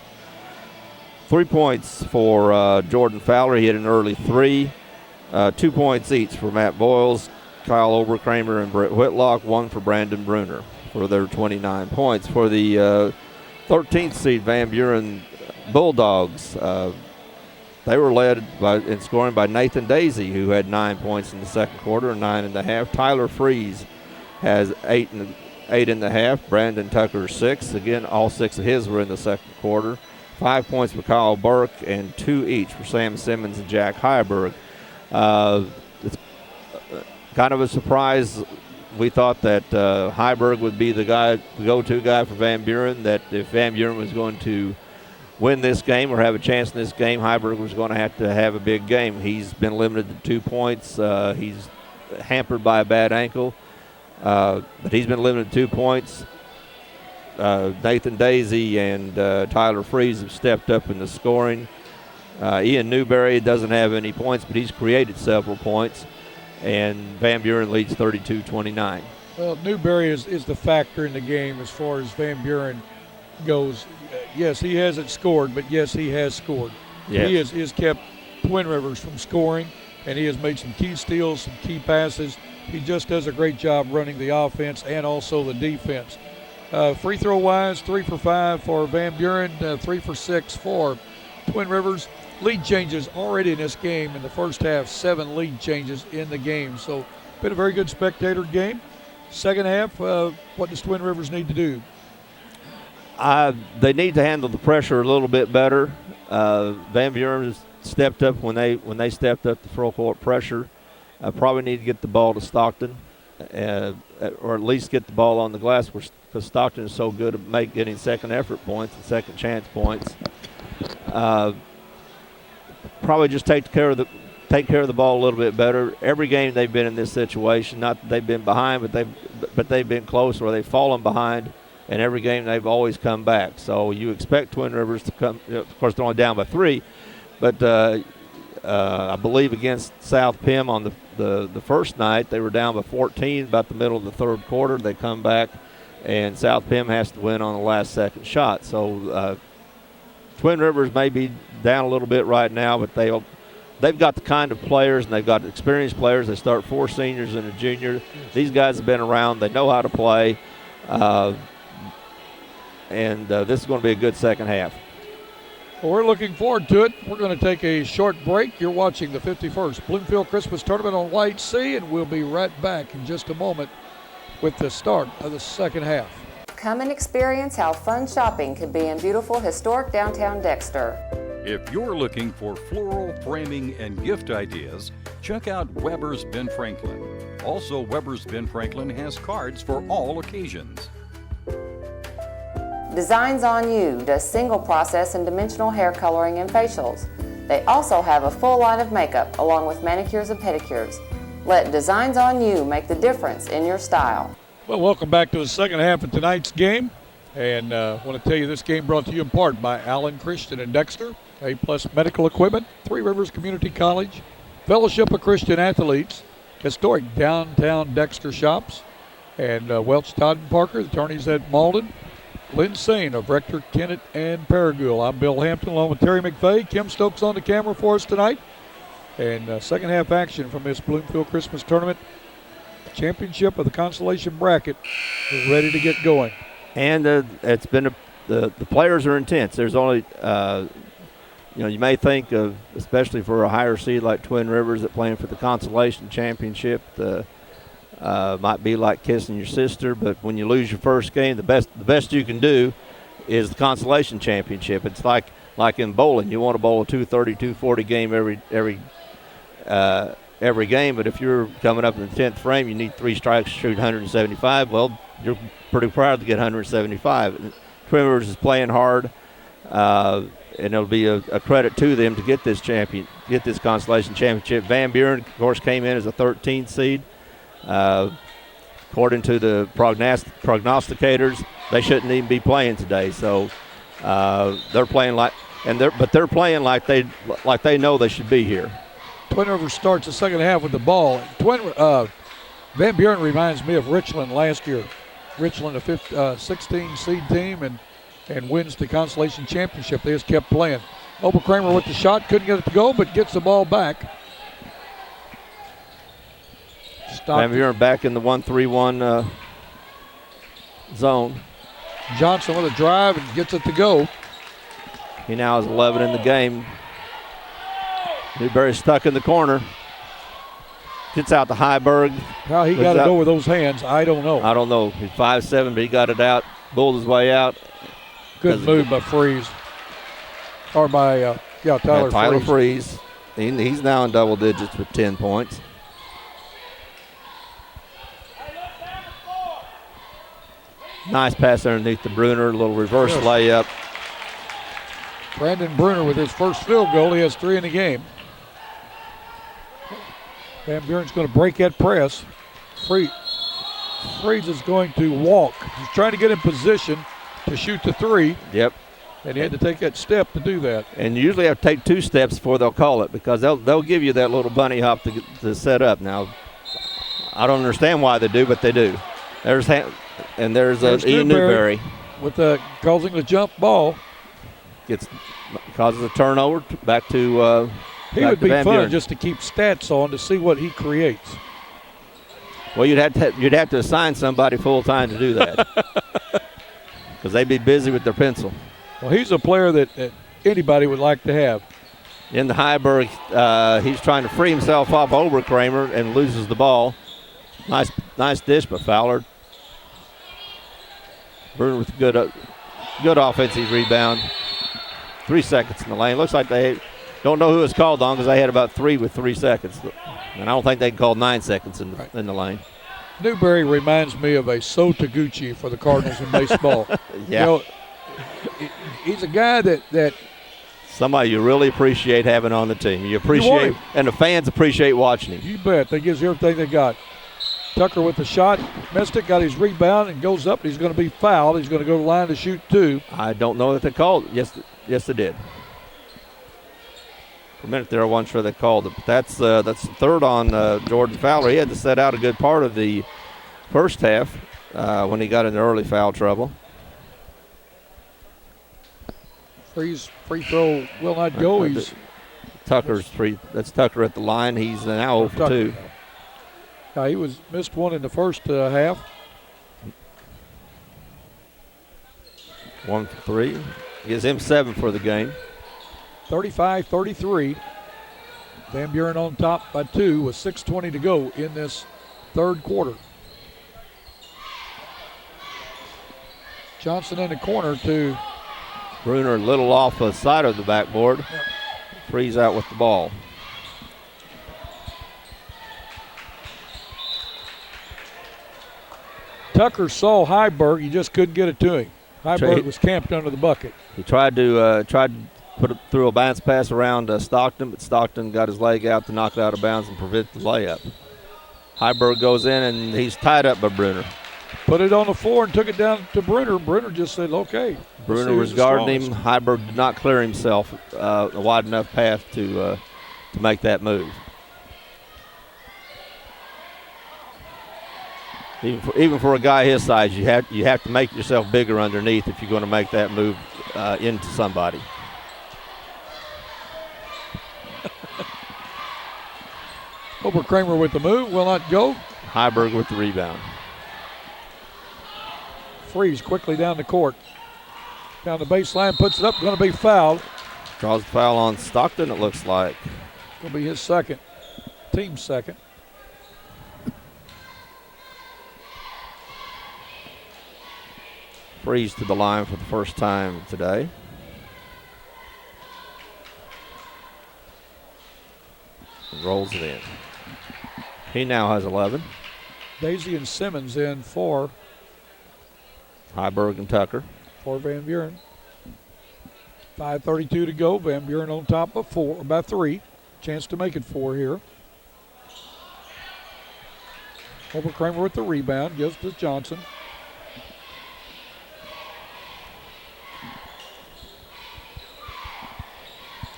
3 points for Jordan Fowler. He hit an early 3. 2 points each for Matt Boyles, Kyle Oberkramer, and Brett Whitlock. 1 for Brandon Bruner for their 29 points. For the 13th seed Van Buren Bulldogs, they were led in scoring by Nathan Daisy, who had 9 points in the second quarter and 9 in the half. Tyler Freeze has 8 in the half. Brandon Tucker 6. Again, all 6 of his were in the second quarter. 5 points for Kyle Burke and 2 each for Sam Simmons and Jack Heiberg. It's kind of a surprise. We thought that Heiberg would be the go-to guy for Van Buren, that if Van Buren was going to win this game or have a chance in this game, Heiberg was going to have a big game. He's been limited to 2 points. He's hampered by a bad ankle, but he's been limited to 2 points. Nathan Daisy and Tyler Freeze have stepped up in the scoring. Ian Newberry doesn't have any points, but he's created several points. And Van Buren leads 32-29. Well, Newberry is the factor in the game as far as Van Buren goes. Yes, he hasn't scored, but yes, he has scored. Yes. He has kept Twin Rivers from scoring, and he has made some key steals, some key passes. He just does a great job running the offense and also the defense. Free throw wise, 3 for 5 for Van Buren, 3 for 6 for Twin Rivers. Lead changes already in this game in the first half, 7 lead changes in the game. So been a very good spectator game. Second half, what does Twin Rivers need to do? They need to handle the pressure a little bit better. Van Buren stepped up when they stepped up the full court pressure. Probably need to get the ball to Stockton, or at least get the ball on the glass, because Stockton is so good at getting second effort points and second chance points. Probably just take care of the ball a little bit better. Every game they've been in this situation, not that they've been behind, but they've been close or they've fallen behind. And every game they've always come back. So you expect Twin Rivers to come. Of course, they're only down by 3, but I believe against South Pim on the first night they were down by 14 about the middle of the third quarter. They come back, and South Pim has to win on the last second shot. So Twin Rivers may be down a little bit right now, but they've got the kind of players, and they've got experienced players. They start 4 seniors and a junior. These guys have been around. They know how to play. And this is going to be a good second half. Well, we're looking forward to it. We're going to take a short break. You're watching the 51st Bloomfield Christmas Tournament on White Sea, and we'll be right back in just a moment with the start of the second half. Come and experience how fun shopping can be in beautiful historic downtown Dexter. If you're looking for floral, framing, and gift ideas, check out Weber's Ben Franklin. Also, Weber's Ben Franklin has cards for all occasions. Designs on You does single process and dimensional hair coloring and facials. They also have a full line of makeup along with manicures and pedicures. Let Designs on You make the difference in your style. Well, welcome back to the second half of tonight's game. And I want to tell you this game brought to you in part by Allen Christian and Dexter, A-Plus Medical Equipment, Three Rivers Community College, Fellowship of Christian Athletes, historic downtown Dexter shops, and Welch, Todd & Parker, the attorneys at Malden, Lynn Sane of Rector, Kennett, and Paragould. I'm Bill Hampton along with Terry McVeigh. Kim Stokes on the camera for us tonight. And second half action from this Bloomfield Christmas Tournament. Championship of the Consolation Bracket is ready to get going. And it's been the players are intense. There's only, you may think of, especially for a higher seed like Twin Rivers that playing for the Consolation Championship, Might be like kissing your sister, but when you lose your first game, the best you can do is the Consolation Championship. It's like in bowling. You want to bowl a 230, 240 game every game, but if you're coming up in the 10th frame, you need 3 strikes to shoot 175. Well, you're pretty proud to get 175. Twin Rivers is playing hard, and it'll be a credit to them to get this Consolation Championship. Van Buren, of course, came in as a 13th seed. According to the prognosticators, they shouldn't even be playing today. So they're playing like they know they should be here. Twin Rivers starts the second half with the ball. Van Buren reminds me of Richland last year. Richland, a 16 seed team, and wins the Consolation Championship. They just kept playing. Oberkramer with the shot, couldn't get it to go, but gets the ball back. Van Buren back in the 1-3-1 zone. Johnson with a drive and gets it to go. He now has 11 in the game. Newberry stuck in the corner. Gets out to Heiberg. How he got it over those hands, I don't know. I don't know. He's 5'7", but he got it out, bulled his way out. Good move by Freeze. Or by, Tyler Freeze. He's now in double digits with 10 points. Nice pass underneath the Bruner, a little reverse layup. Brandon Bruner with his first field goal. He has 3 in the game. Van Buren's going to break that press. Freeze is going to walk. He's trying to get in position to shoot the 3. Yep. And he had to take that step to do that. And you usually have to take 2 steps before they'll call it, because they'll give you that little bunny hop to set up. Now, I don't understand why they do, but they do. There's Ian Newberry with causing the jump ball. Causes a turnover back to he would be fun just to keep stats on to see what he creates. Well, you'd have to assign somebody full time to do that, because they'd be busy with their pencil. Well, he's a player that anybody would like to have. In the Heiberg, he's trying to free himself off Oberkramer and loses the ball. Nice dish by Fowler. Bruner with good offensive rebound. 3 seconds in the lane. Looks like they don't know who it's called on, because they had about 3 with 3 seconds. And I don't think they can call 9 seconds in the lane. Newberry reminds me of a So Taguchi for the Cardinals in baseball. Yeah. He's a guy that somebody you really appreciate having on the team. You appreciate, and the fans appreciate watching him. You bet. They gives you everything they got. Tucker with the shot. Missed it, got his rebound, and goes up. He's going to be fouled. He's going to go to the line to shoot 2. I don't know that they called it. Yes, they did. For a minute there, I wasn't sure they called it. But that's third on Jordan Fowler. He had to set out a good part of the first half when he got into early foul trouble. Free throw will not go. Tucker's free. That's Tucker at the line. He's now 0 for 2. He missed one in the first half. 1 for 3. Gives him 7 for the game. 35-33. Van Buren on top by 2 with 6:20 to go in this third quarter. Johnson in the corner to Bruner, a little off the side of the backboard. Yep. Freeze out with the ball. Tucker saw Heiberg. He just couldn't get it to him. Heiberg was camped under the bucket. He tried to put it through a bounce pass around Stockton, but Stockton got his leg out to knock it out of bounds and prevent the layup. Heiberg goes in, and he's tied up by Bruner. Put it on the floor and took it down to Bruner. Bruner just said, okay. Bruner was guarding him. Heiberg did not clear himself a wide enough path to make that move. Even for a guy his size, you have to make yourself bigger underneath if you're going to make that move into somebody. Oberkramer with the move, will not go. Heiberg with the rebound. Freeze quickly down the court. Down the baseline, puts it up, going to be fouled. Draws the foul on Stockton, it looks like. Going to be his second, team's second. Freeze to the line for the first time today. And rolls it in. He now has 11. Daisy and Simmons in for Heiberg and Tucker. Van Buren. 5:32 to go. Van Buren on top by 3. Chance to make it 4 here. Kramer with the rebound. Gives to Johnson.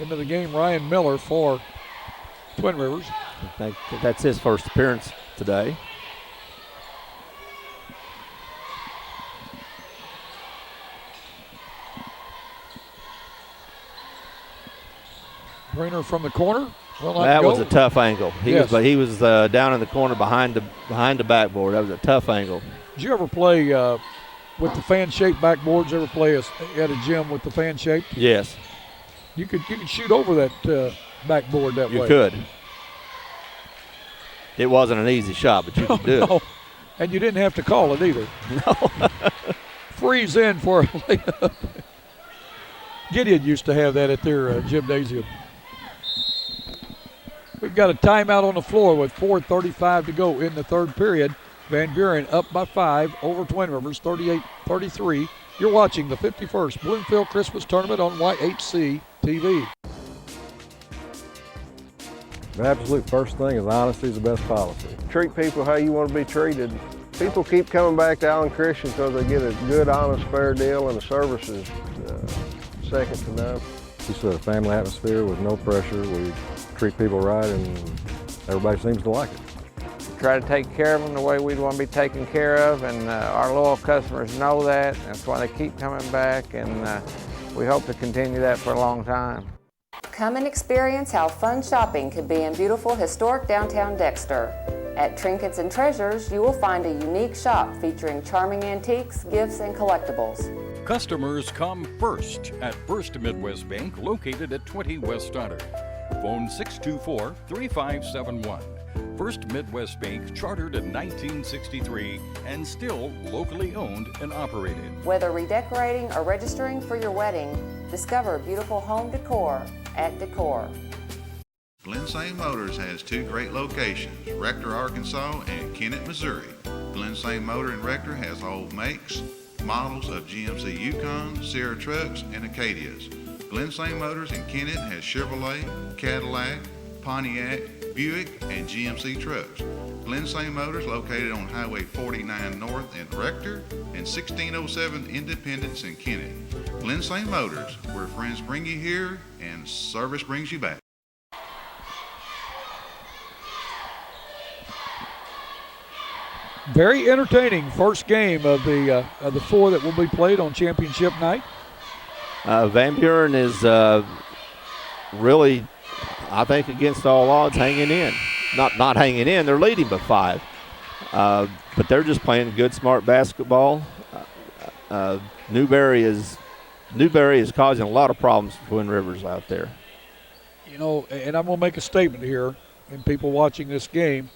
Into the game, Ryan Miller for Twin Rivers. I think that's his first appearance today. Greener from the corner. That was a tough angle. He was down in the corner behind the backboard. That was a tough angle. Did you ever play with the fan-shaped backboards? Ever play at a gym with the fan-shaped? Yes. You could shoot over that backboard that way. You could. It wasn't an easy shot, but you could do it. And you didn't have to call it either. No. Freeze in for a layup. Gideon used to have that at their gymnasium. We've got a timeout on the floor with 4:35 to go in the third period. Van Buren up by 5 over Twin Rivers, 38-33. You're watching the 51st Bloomfield Christmas Tournament on YHC TV. The absolute first thing is honesty is the best policy. Treat people how you want to be treated. People keep coming back to Allen Christian because they get a good, honest, fair deal, and the service is second to none. We set a family atmosphere with no pressure. We treat people right, and everybody seems to like it. We try to take care of them the way we'd want to be taken care of, and our loyal customers know that. That's why they keep coming back, and we hope to continue that for a long time. Come and experience how fun shopping can be in beautiful historic downtown Dexter. At Trinkets and Treasures, you will find a unique shop featuring charming antiques, gifts, and collectibles. Customers come first at First Midwest Bank, located at 20 West Stoddard. Phone 624-3571. First Midwest Bank, chartered in 1963 and still locally owned and operated. Whether redecorating or registering for your wedding, discover beautiful home decor at Decor. Glen St. Motors has 2 great locations, Rector, Arkansas and Kennett, Missouri. Glen St. Motor in Rector has all makes, models of GMC Yukon, Sierra trucks, and Acadias. Glen St. Motors in Kennett has Chevrolet, Cadillac, Pontiac, Buick, and GMC trucks. Glen St. Motors located on Highway 49 North in Rector and 1607 Independence in Kennett. Glen St. Motors, where friends bring you here and service brings you back. Very entertaining first game of the 4 that will be played on championship night. Van Buren is really, I think, against all odds, hanging in. Not hanging in, they're leading by 5. But they're just playing good, smart basketball. Newberry is causing a lot of problems for Twin Rivers out there. You know, and I'm going to make a statement here, and people watching this game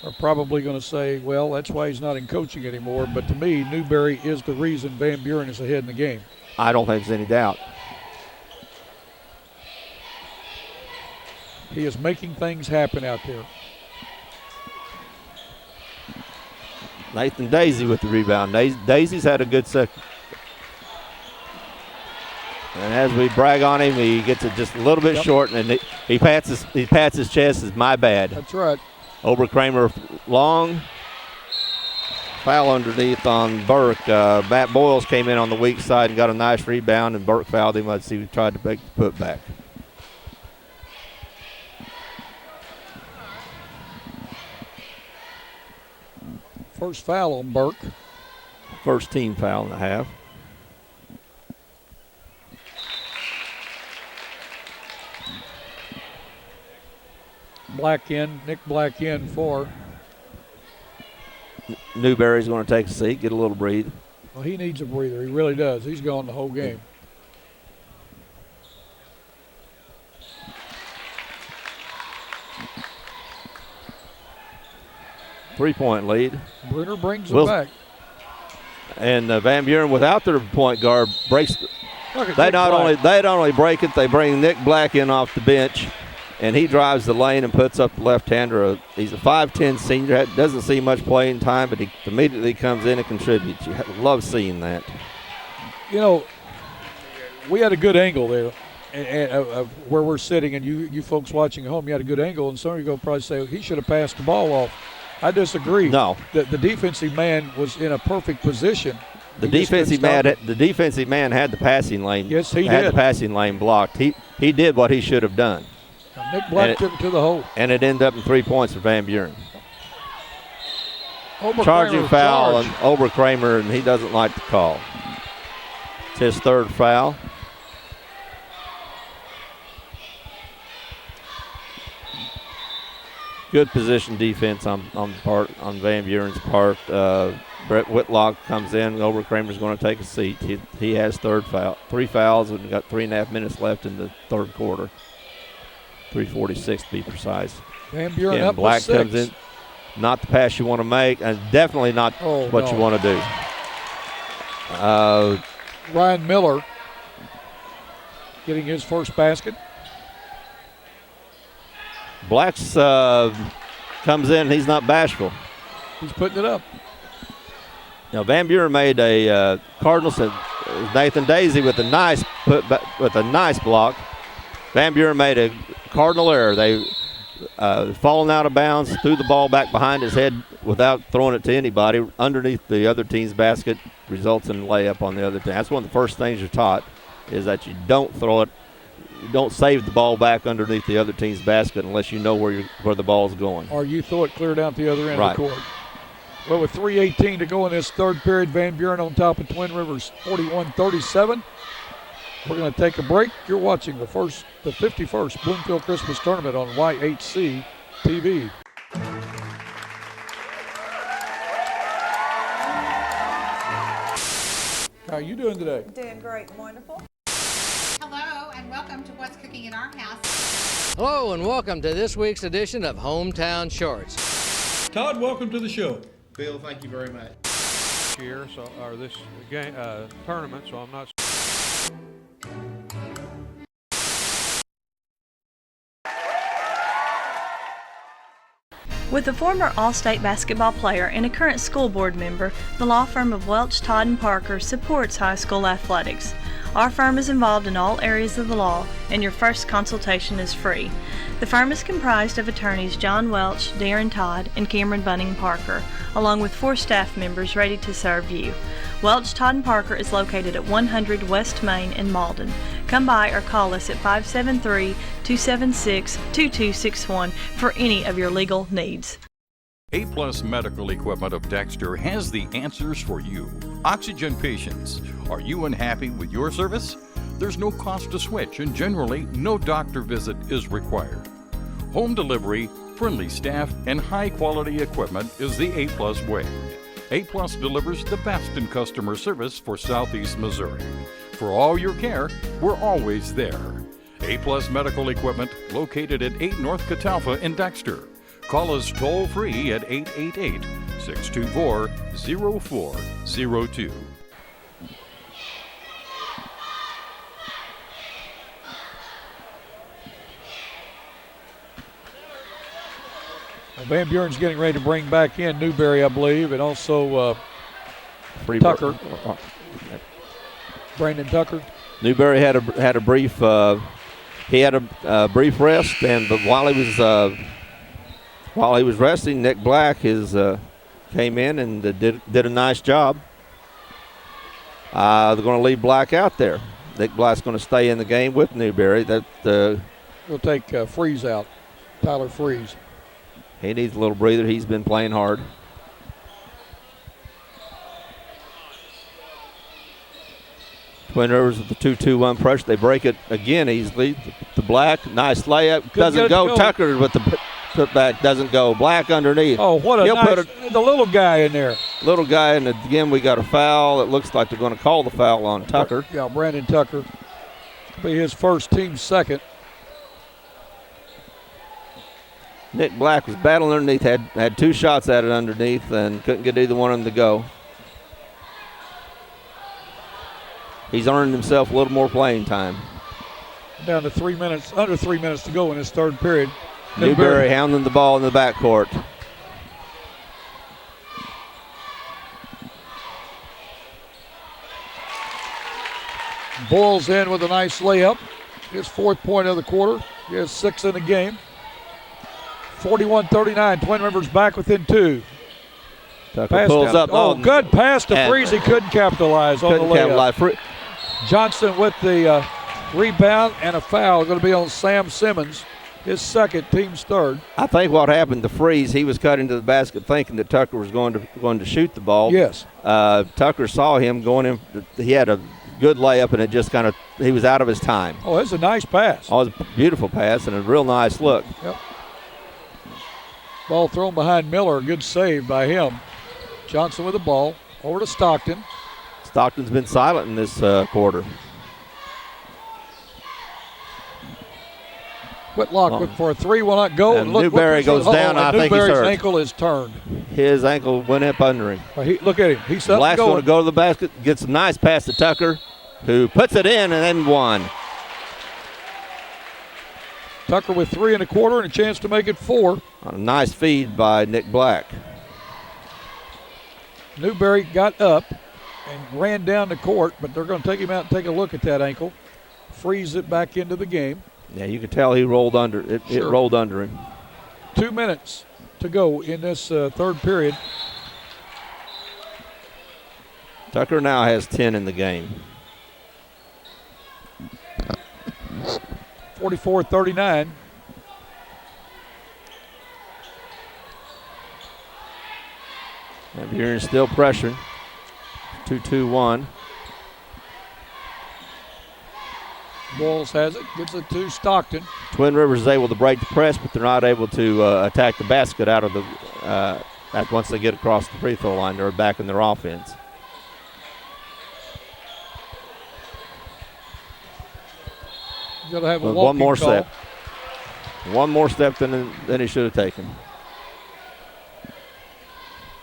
are probably going to say, well, that's why he's not in coaching anymore. But to me, Newberry is the reason Van Buren is ahead in the game. I don't think there's any doubt. He is making things happen out there. Nathan Daisy with the rebound. Daisy's had a good second. And as we brag on him, he gets it just a little bit short, and he pats his chest. As my bad. That's right. Kramer long. Foul underneath on Burke. Matt Boyles came in on the weak side and got a nice rebound, and Burke fouled him. Let's see, he tried to make the put back. First foul on Burke. First team foul and a half. Nick Black in for. Newberry's going to take a seat, get a little breathe. Well, he needs a breather. He really does. He's gone the whole game. Three-point lead. Bruner brings it back. And Van Buren, without their point guard, breaks. They not only break it, they bring Nick Black in off the bench, and he drives the lane and puts up the left-hander. He's a 5'10 senior, doesn't see much playing time, but he immediately comes in and contributes. You love seeing that. You know, we had a good angle there where we're sitting, and you folks watching at home, you had a good angle, and some of you go probably say, he should have passed the ball off. I disagree. No. The defensive man was in a perfect position. The defensive man had the passing lane. Yes, he had did. the passing lane blocked. He did what he should have done. Now, Nick Black took it to the hole. And it ended up in 3 points for Van Buren. Charging foul on Oberkramer, and he doesn't like the call. It's his third foul. Good position defense on Van Buren's part. Brett Whitlock comes in. Oberkramer's going to take a seat. He has three fouls, and got 3.5 minutes left in the third quarter. 3:46 to be precise. Van Buren up Black with 6. comes in. Not the pass you want to make, and definitely not what you want to do. Ryan Miller getting his first basket. Black's comes in. He's not bashful. He's putting it up. Now Van Buren made a Cardinals. Nathan Daisy with a nice block. Van Buren made a Cardinal error. They fallen out of bounds, threw the ball back behind his head without throwing it to anybody underneath the other team's basket. Results in a layup on the other team. That's one of the first things you're taught, is that you don't throw it. You don't save the ball back underneath the other team's basket unless you know where the ball's going. Or you throw it clear down to the other end of the court. Well, with 3:18 to go in this third period, Van Buren on top of Twin Rivers 41-37. We're going to take a break. You're watching the 51st Bloomfield Christmas Tournament on YHC TV. How are you doing today? Doing great and wonderful. Hello and welcome to What's Cooking in Our House. Hello and welcome to this week's edition of Hometown Shorts. Todd, welcome to the show. Bill, thank you very much. Year, or this game tournament, so I'm not. With a former All-State basketball player and a current school board member, the law firm of Welch, Todd & Parker supports high school athletics. Our firm is involved in all areas of the law, and your first consultation is free. The firm is comprised of attorneys John Welch, Darren Todd, and Cameron Bunning Parker, along with 4 staff members ready to serve you. Welch, Todd & Parker is located at 100 West Main in Malden. Come by or call us at 573-276-2261 for any of your legal needs. A-Plus Medical Equipment of Dexter has the answers for you. Oxygen patients, are you unhappy with your service? There's no cost to switch, and generally, no doctor visit is required. Home delivery, friendly staff, and high-quality equipment is the A-Plus way. A-Plus delivers the best in customer service for Southeast Missouri. For all your care, we're always there. A-Plus Medical Equipment, located at 8 North Catalpa in Dexter. Call us toll-free at 888-624-0402. Van Buren's getting ready to bring back in Newberry, I believe, and also Tucker. Brandon Tucker. Newberry had a brief brief rest, and while he was resting, Nick Black came in and did a nice job. They're going to leave Black out there. Nick Black's going to stay in the game with Newberry. We'll take Freeze out, Tyler Freeze. He needs a little breather. He's been playing hard. Twin Rivers with the 2-2-1 pressure. They break it again easily. The Black, nice layup. Doesn't go. Tucker with the putback doesn't go. Black underneath. Oh, what a nice, the little guy in there. Little guy, and again we got a foul. It looks like they're going to call the foul on Tucker. Yeah, Brandon Tucker. Be his first, team second. Nick Black was battling underneath, had 2 shots at it underneath, and couldn't get either one of them to go. he's earned himself a little more playing time. Down to 3 minutes, under 3 minutes to go in this third period. Newberry hounding the ball in the backcourt. Boyles in with a nice layup. His 4th point of the quarter. He has 6 in the game. 41-39. Twin Rivers back within 2. Tucker pulls up. Oh, good pass to Freeze. He couldn't capitalize on the layup. Johnson with the rebound and a foul. Going to be on Sam Simmons, his 2nd, team's 3rd. I think what happened to Freeze, he was cut into the basket thinking that Tucker was going to shoot the ball. Yes. Tucker saw him going in. He had a good layup, and it just kind of, he was out of his time. Oh, that's a nice pass. Oh, it's a beautiful pass and a real nice look. Yep. Ball thrown behind Miller. Good save by him. Johnson with the ball. Over to Stockton. Stockton's been silent in this quarter. Whitlock for a 3 will not go. And Newberry goes down. I think he's hurt. Newberry's ankle is turned. His ankle went up under him. Look at him. He's up Black's going. going to go to the basket. Gets a nice pass to Tucker, who puts it in and then one. Tucker with 3 1/4 and a chance to make it 4. A nice feed by Nick Black. Newberry got up and ran down the court, but they're going to take him out and take a look at that ankle. Freeze it back into the game. Yeah, you can tell he rolled under it. It rolled under him. 2 minutes to go in this 3rd period. Tucker now has 10 in the game. 44-39. And Buren still pressuring. 2-2-1. Boyles has it, gets it to Stockton. Twin Rivers is able to break the press, but they're not able to attack the basket out of the once they get across the free throw line. They're back in their offense. Got to have a one more call. step. One more step than he should have taken.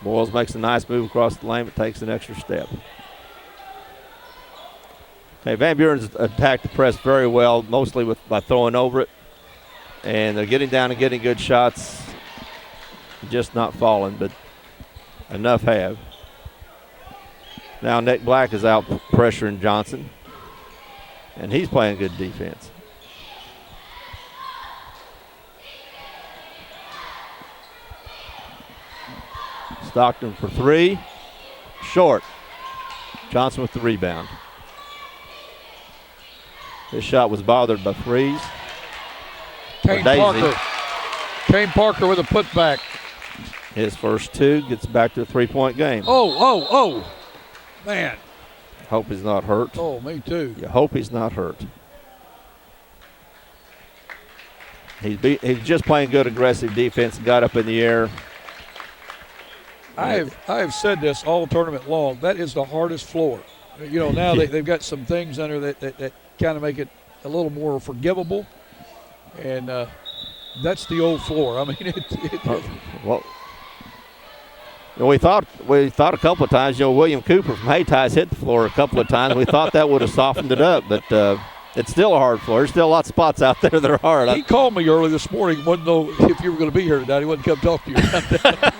Boyles makes a nice move across the lane, but takes an extra step. Okay, Van Buren's attacked the press very well, mostly by throwing over it. And they're getting down and getting good shots. Just not falling, but enough have. Now Nick Black is out pressuring Johnson. And he's playing good defense. Stockton for 3. Short. Johnson with the rebound. This shot was bothered by Freeze. Kane Parker with a putback. His first 2 gets back to a 3-point game. Oh. Man. Hope he's not hurt. Oh, me too. You hope he's not hurt. He's just playing good aggressive defense and got up in the air. I have said this all tournament long. That is the hardest floor. You know, now they've got some things under that kind of make it a little more forgivable. And that's the old floor. I mean, well, we thought a couple of times, William Cooper from Hayties hit the floor a couple of times. We thought that would have softened it up, but it's still a hard floor. There's still lots of spots out there that are hard. He called me early this morning. Wouldn't know if you were going to be here tonight. He wouldn't come talk to you about that.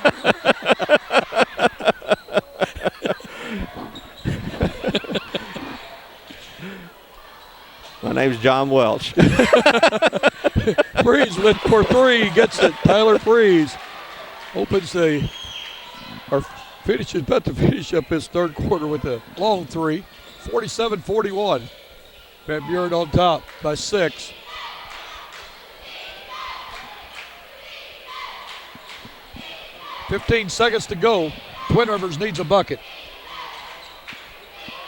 My name's John Welch. Freeze with for 3. Gets it. Tyler Freeze opens about to finish up his 3rd quarter with a long 3. 47-41. Van Buren on top by 6. $15 seconds to go. Twin Rivers needs a bucket.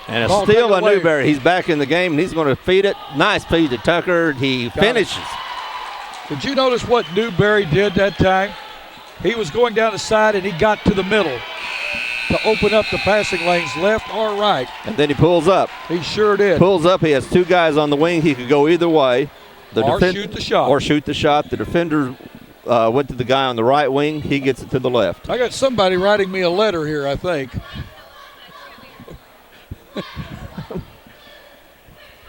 And a steal by Newberry. He's back in the game, and he's going to feed it. Nice feed to Tucker. He finishes. Did you notice what Newberry did that time? He was going down the side, and he got to the middle to open up the passing lanes left or right. And then he pulls up. He sure did. Pulls up. He has 2 guys on the wing. He could go either way. Shoot the shot. The defender went to the guy on the right wing. He gets it to the left. I got somebody writing me a letter here, I think.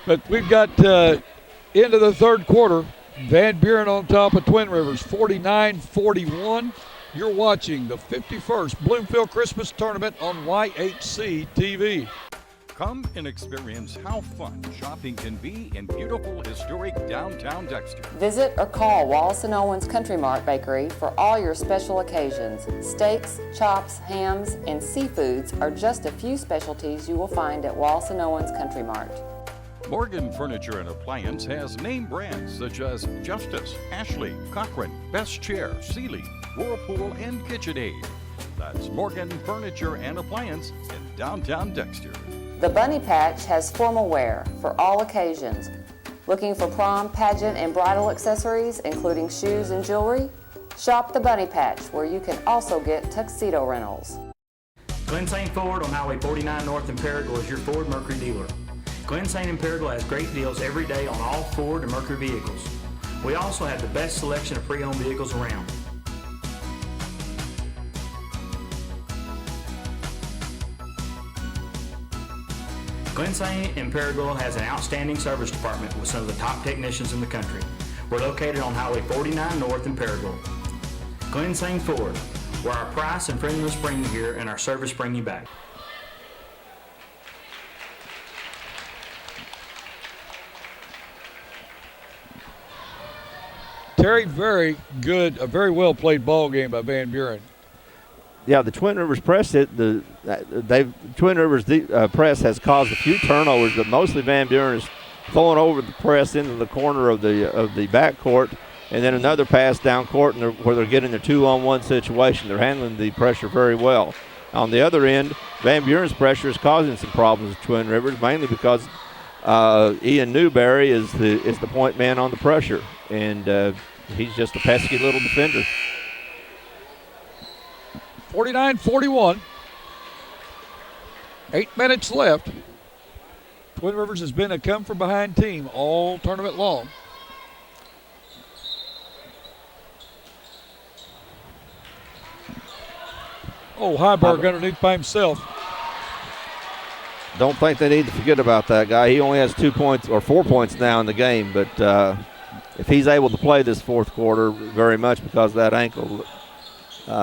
But we've got into the third quarter. Van Buren on top of Twin Rivers, 49-41. You're watching the 51st Bloomfield Christmas Tournament on YHC TV. Come and experience how fun shopping can be in beautiful, historic downtown Dexter. Visit or call Wallace & Owens Country Mart Bakery for all your special occasions. Steaks, chops, hams, and seafoods are just a few specialties you will find at Wallace & Owens Country Mart. Morgan Furniture and Appliance has name brands such as Justice, Ashley, Cochran, Best Chair, Sealy, Whirlpool, and KitchenAid. That's Morgan Furniture and Appliance in downtown Dexter. The Bunny Patch has formal wear for all occasions. Looking for prom, pageant, and bridal accessories, including shoes and jewelry? Shop the Bunny Patch, where you can also get tuxedo rentals. Glen St. Ford on Highway 49 North in Paragould is your Ford Mercury dealer. Glen St. and Paragould has great deals every day on all Ford and Mercury vehicles. We also have the best selection of pre-owned vehicles around. Glen St. and Paragould has an outstanding service department with some of the top technicians in the country. We're located on Highway 49 North in Paragould. Glen St. Ford, where our price and friendliness bring you here and our service bring you back. Terry, very good, a very well played ball game by Van Buren. Yeah, the Twin Rivers press Twin Rivers press has caused a few turnovers, but mostly Van Buren is throwing over the press into the corner of the backcourt, and then another pass down court, where they're getting a 2-on-1 situation. They're handling the pressure very well. On the other end, Van Buren's pressure is causing some problems with Twin Rivers, mainly because Ian Newberry is the point man on the pressure, and he's just a pesky little defender. 49-41. 8 minutes left. Twin Rivers has been a come-from-behind team all tournament long. Oh, Heiberg underneath by himself. Don't think they need to forget about that guy. He only has 2 points or 4 points now in the game, but if he's able to play this fourth quarter very much because of that ankle,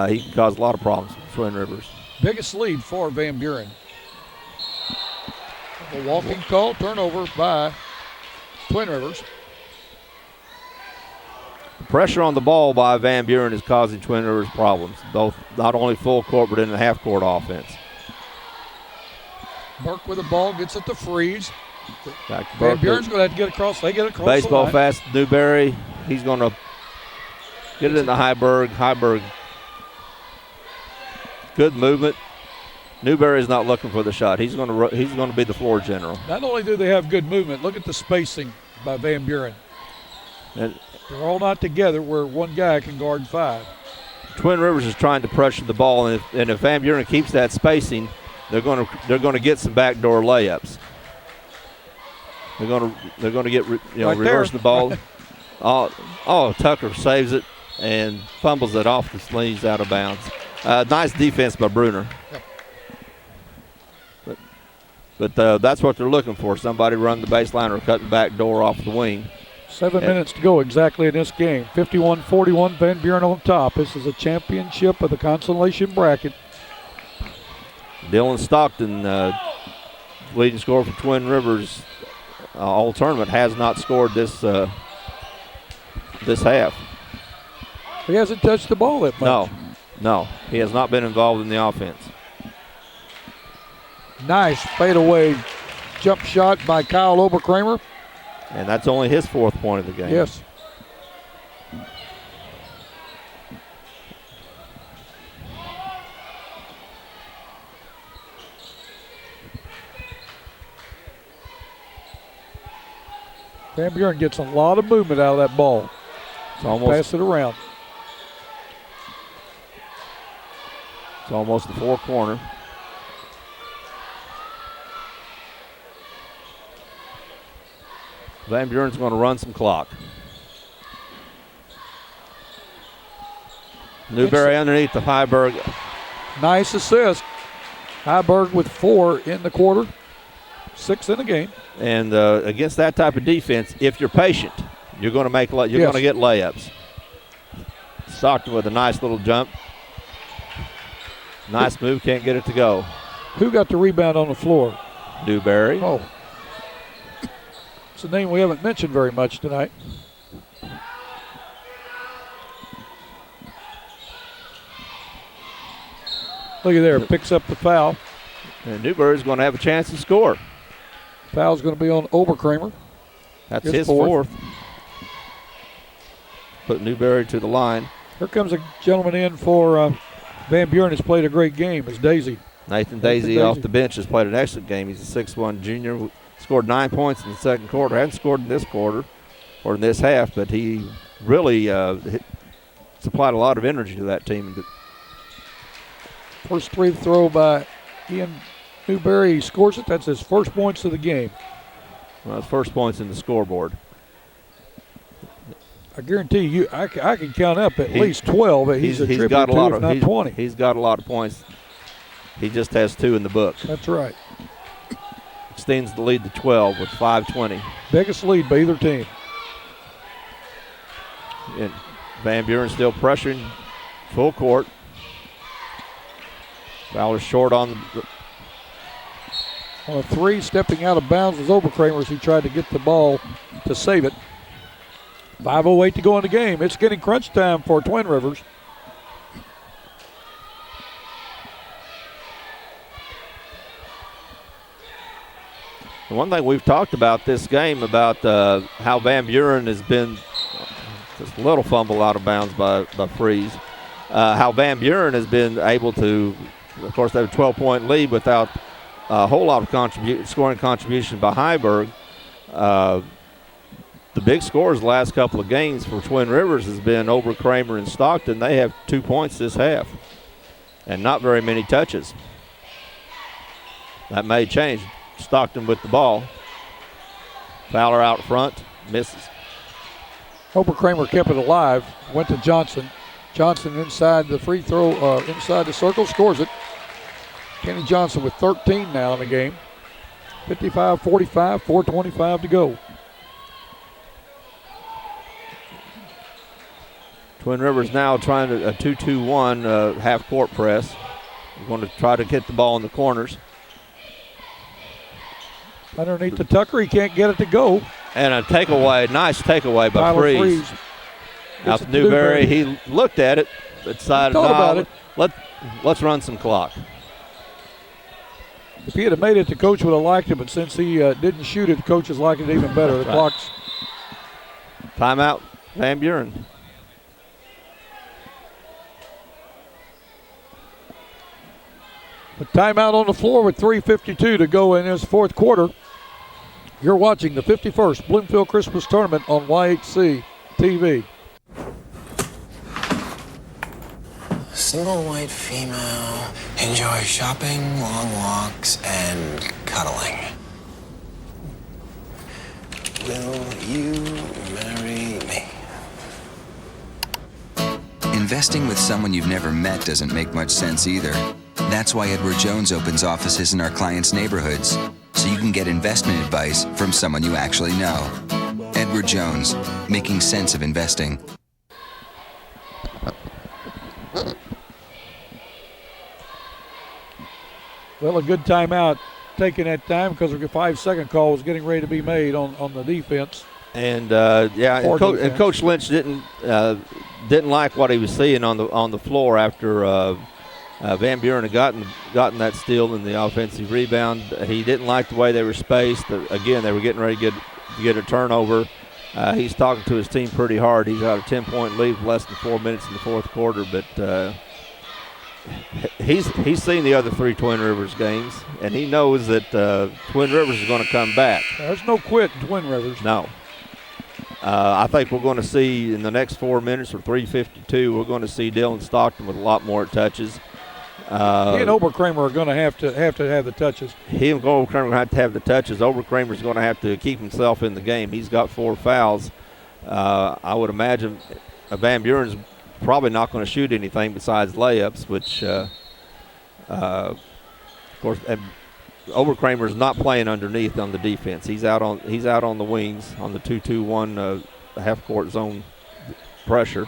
he can cause a lot of problems for Twin Rivers. Biggest lead for Van Buren. A walking call, turnover by Twin Rivers. Pressure on the ball by Van Buren is causing Twin Rivers problems, both not only full court but in the half-court offense. Burke with the ball, gets it to Freeze. Van Buren's going to have to get across. They get across baseball the line. fast, Newberry. He's going to get it into Heiberg. Heiberg, good movement. Newberry's not looking for the shot. He's going to be the floor general. Not only do they have good movement, look at the spacing by Van Buren. And they're all not together where one guy can guard 5. Twin Rivers is trying to pressure the ball, and if Van Buren keeps that spacing, they're going to get some backdoor layups. They're going to get right reverse there. the ball. Tucker saves it and fumbles it off the sleeves out of bounds. Nice defense by Bruner. Yep. But that's what they're looking for, somebody run the baseline or cut the back door off the wing. 7 minutes to go exactly in this game. 51-41, Van Buren on top. This is a championship of the Consolation bracket. Dylan Stockton, leading scorer for Twin Rivers, all tournament, has not scored this half. He hasn't touched the ball that much. No, he has not been involved in the offense. Nice fadeaway jump shot by Kyle Oberkramer. And that's only his 4th point of the game. Yes. Van Buren gets a lot of movement out of that ball. Pass it around. It's almost the 4 corner. Van Buren's going to run some clock. Newberry underneath the Heiberg. Nice assist. Heiberg with 4 in the quarter. 6 in the game. And against that type of defense, if you're patient, you're going to going to get layups. Stockton with a nice little jump. Nice move, can't get it to go. Who got the rebound on the floor? Newberry. Oh. It's a name we haven't mentioned very much tonight. Look at there, picks up the foul. And Newberry's going to have a chance to score. Foul's going to be on Oberkramer. That's his fourth. Put Newberry to the line. Here comes a gentleman in for Van Buren. Has played a great game. It's Daisy. Nathan Daisy off the bench has played an excellent game. He's a 6'1 junior. Scored 9 points in the second quarter. Hadn't scored in this quarter or in this half, but he really supplied a lot of energy to that team. First free throw by Ian Newberry. He scores it. That's his first points of the game. Well, his first points in the scoreboard. I guarantee you, I can count up at least 12. He's got a lot to, of, if not 20. He's got a lot of points. He just has 2 in the book. That's right. Extends the lead to 12 with 5:20. Biggest lead by either team. And Van Buren still pressuring full court. Fowler short on a 3, stepping out of bounds was Oberkramer as he tried to get the ball to save it. 5:08 to go in the game. It's getting crunch time for Twin Rivers. One thing we've talked about this game about how Van Buren has been just a little fumble out of bounds by Freeze. How Van Buren has been able to, of course, they have a 12-point lead without a whole lot of scoring contribution by Heiberg. The big scores the last couple of games for Twin Rivers has been Oberkramer and Stockton. They have 2 points this half and not very many touches. That may change. Stockton with the ball. Fowler out front, misses. Oberkramer kept it alive, went to Johnson. Johnson inside the free throw, inside the circle, scores it. Kenny Johnson with 13 now in the game. 55-45, 4:25 to go. Twin Rivers now trying to a 2-2-1 half-court press. We're going to try to get the ball in the corners. Underneath the Tucker, he can't get it to go. And a takeaway, nice takeaway by Tyler Freeze. Out to Newberry, he looked at it, decided, about it. Let's run some clock. If he had made it, the coach would have liked it, but since he didn't shoot it, the coaches like it even better. The clock's. Timeout, Van Buren. A timeout on the floor with 3:52 to go in this fourth quarter. You're watching the 51st Bloomfield Christmas Tournament on YHC TV. Single white female, enjoy shopping, long walks, and cuddling. Will you marry me? Investing with someone you've never met doesn't make much sense either. That's why Edward Jones opens offices in our clients' neighborhoods, so you can get investment advice from someone you actually know. Edward Jones, making sense of investing. Well, a good timeout taking that time because a 5-second call was getting ready to be made on the defense. And Coach Lynch didn't like what he was seeing on the floor after Van Buren had gotten that steal in the offensive rebound. He didn't like the way they were spaced. Again, they were getting ready to get a turnover. He's talking to his team pretty hard. He's got a 10-point lead with less than 4 minutes in the fourth quarter, but he's seen the other 3 Twin Rivers games, and he knows that Twin Rivers is going to come back. There's no quit in Twin Rivers. No. I think we're going to see in the next 4 minutes or 3:52, we're going to see Dylan Stockton with a lot more touches. He and Oberkramer are going to have the touches. He and Oberkramer are going to have the touches. Oberkramer's going to have to keep himself in the game. He's got 4 fouls. I would imagine Van Buren's probably not going to shoot anything besides layups, which, of course, Overkramer's not playing underneath on the defense. He's out on the wings on the 2-2-1 half-court zone pressure.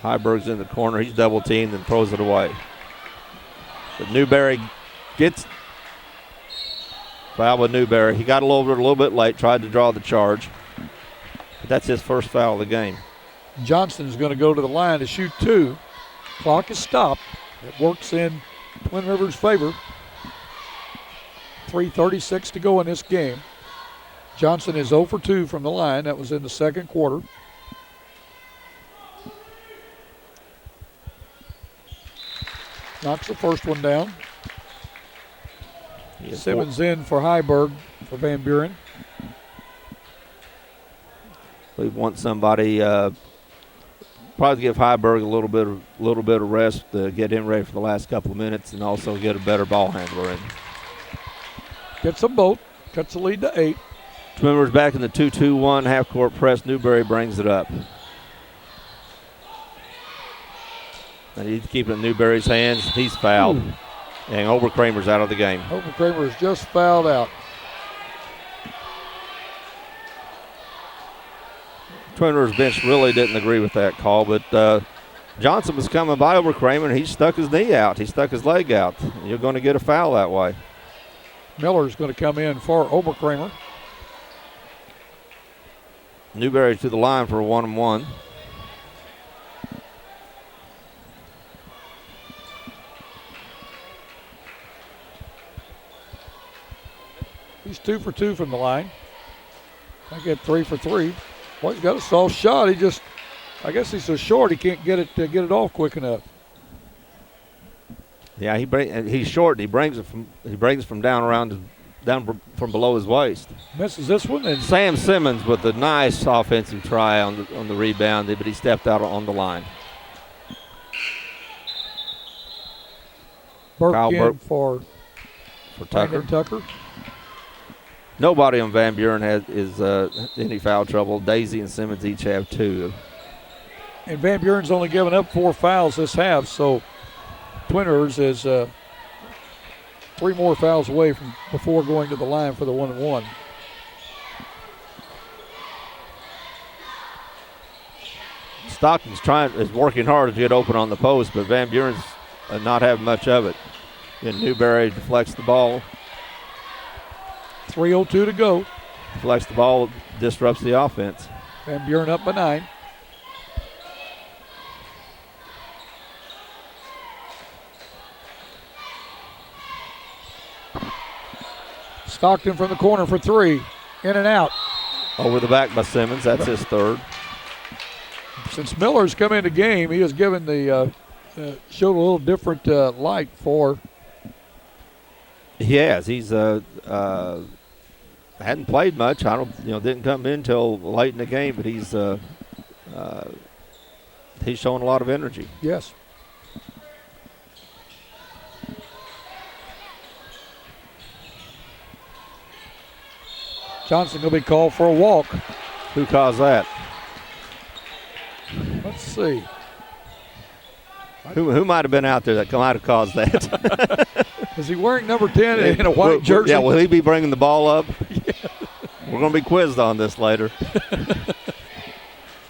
Heiberg's in the corner. He's double-teamed and throws it away. But Newberry gets foul with Newberry. He got a little bit late, tried to draw the charge. But that's his first foul of the game. Johnson's going to go to the line to shoot 2. Clock is stopped. It works in Twin Rivers' favor. 3:36 to go in this game. Johnson is 0 for 2 from the line. That was in the second quarter. Knocks the first one down. Simmons in for Heiberg for Van Buren. We want somebody probably give Heiberg a little bit of rest to get him ready for the last couple of minutes, and also get a better ball handler in. Gets them both. Cuts the lead to 8. Twin Rivers back in the 2-2-1 half-court press. Newberry brings it up. And he's keeping it in Newberry's hands. He's fouled. And Overkramer's out of the game. Overkramer is just fouled out. Twin Rivers bench really didn't agree with that call, but Johnson was coming by Overkramer, and he stuck his knee out. He stuck his leg out. You're going to get a foul that way. Miller's going to come in for Overkramer. Newberry to the line for a 1-and-1. He's 2 for 2 from the line. I get 3 for 3. Well, he's got a soft shot. I guess he's so short he can't get it off quick enough. Yeah, he's short. And he brings it from down from below his waist. Misses this one. And Sam Simmons with a nice offensive try on the rebound, but he stepped out on the line. Burke in for Tucker. Tucker. Nobody on Van Buren is any foul trouble. Daisy and Simmons each have 2. And Van Buren's only given up 4 fouls this half, so Twin Rivers is 3 more fouls away from before going to the line for the 1-and-1. Stockton's is working hard to get open on the post, but Van Buren's not having much of it. And Newberry deflects the ball. 3:02 to go. Deflects the ball, disrupts the offense. Van Buren up by 9. Stockton from the corner for 3. In and out. Over the back by Simmons. That's his 3rd. Since Miller's come into game, he has given showed a little different light for. He has. He's hadn't played much. Didn't come in till late in the game, but he's showing a lot of energy. Yes. Johnson going to be called for a walk. Who caused that? Let's see. Who might have been out there that might have caused that? Is he wearing number 10 in a white jersey? Yeah, will he be bringing the ball up? Yeah. We're going to be quizzed on this later.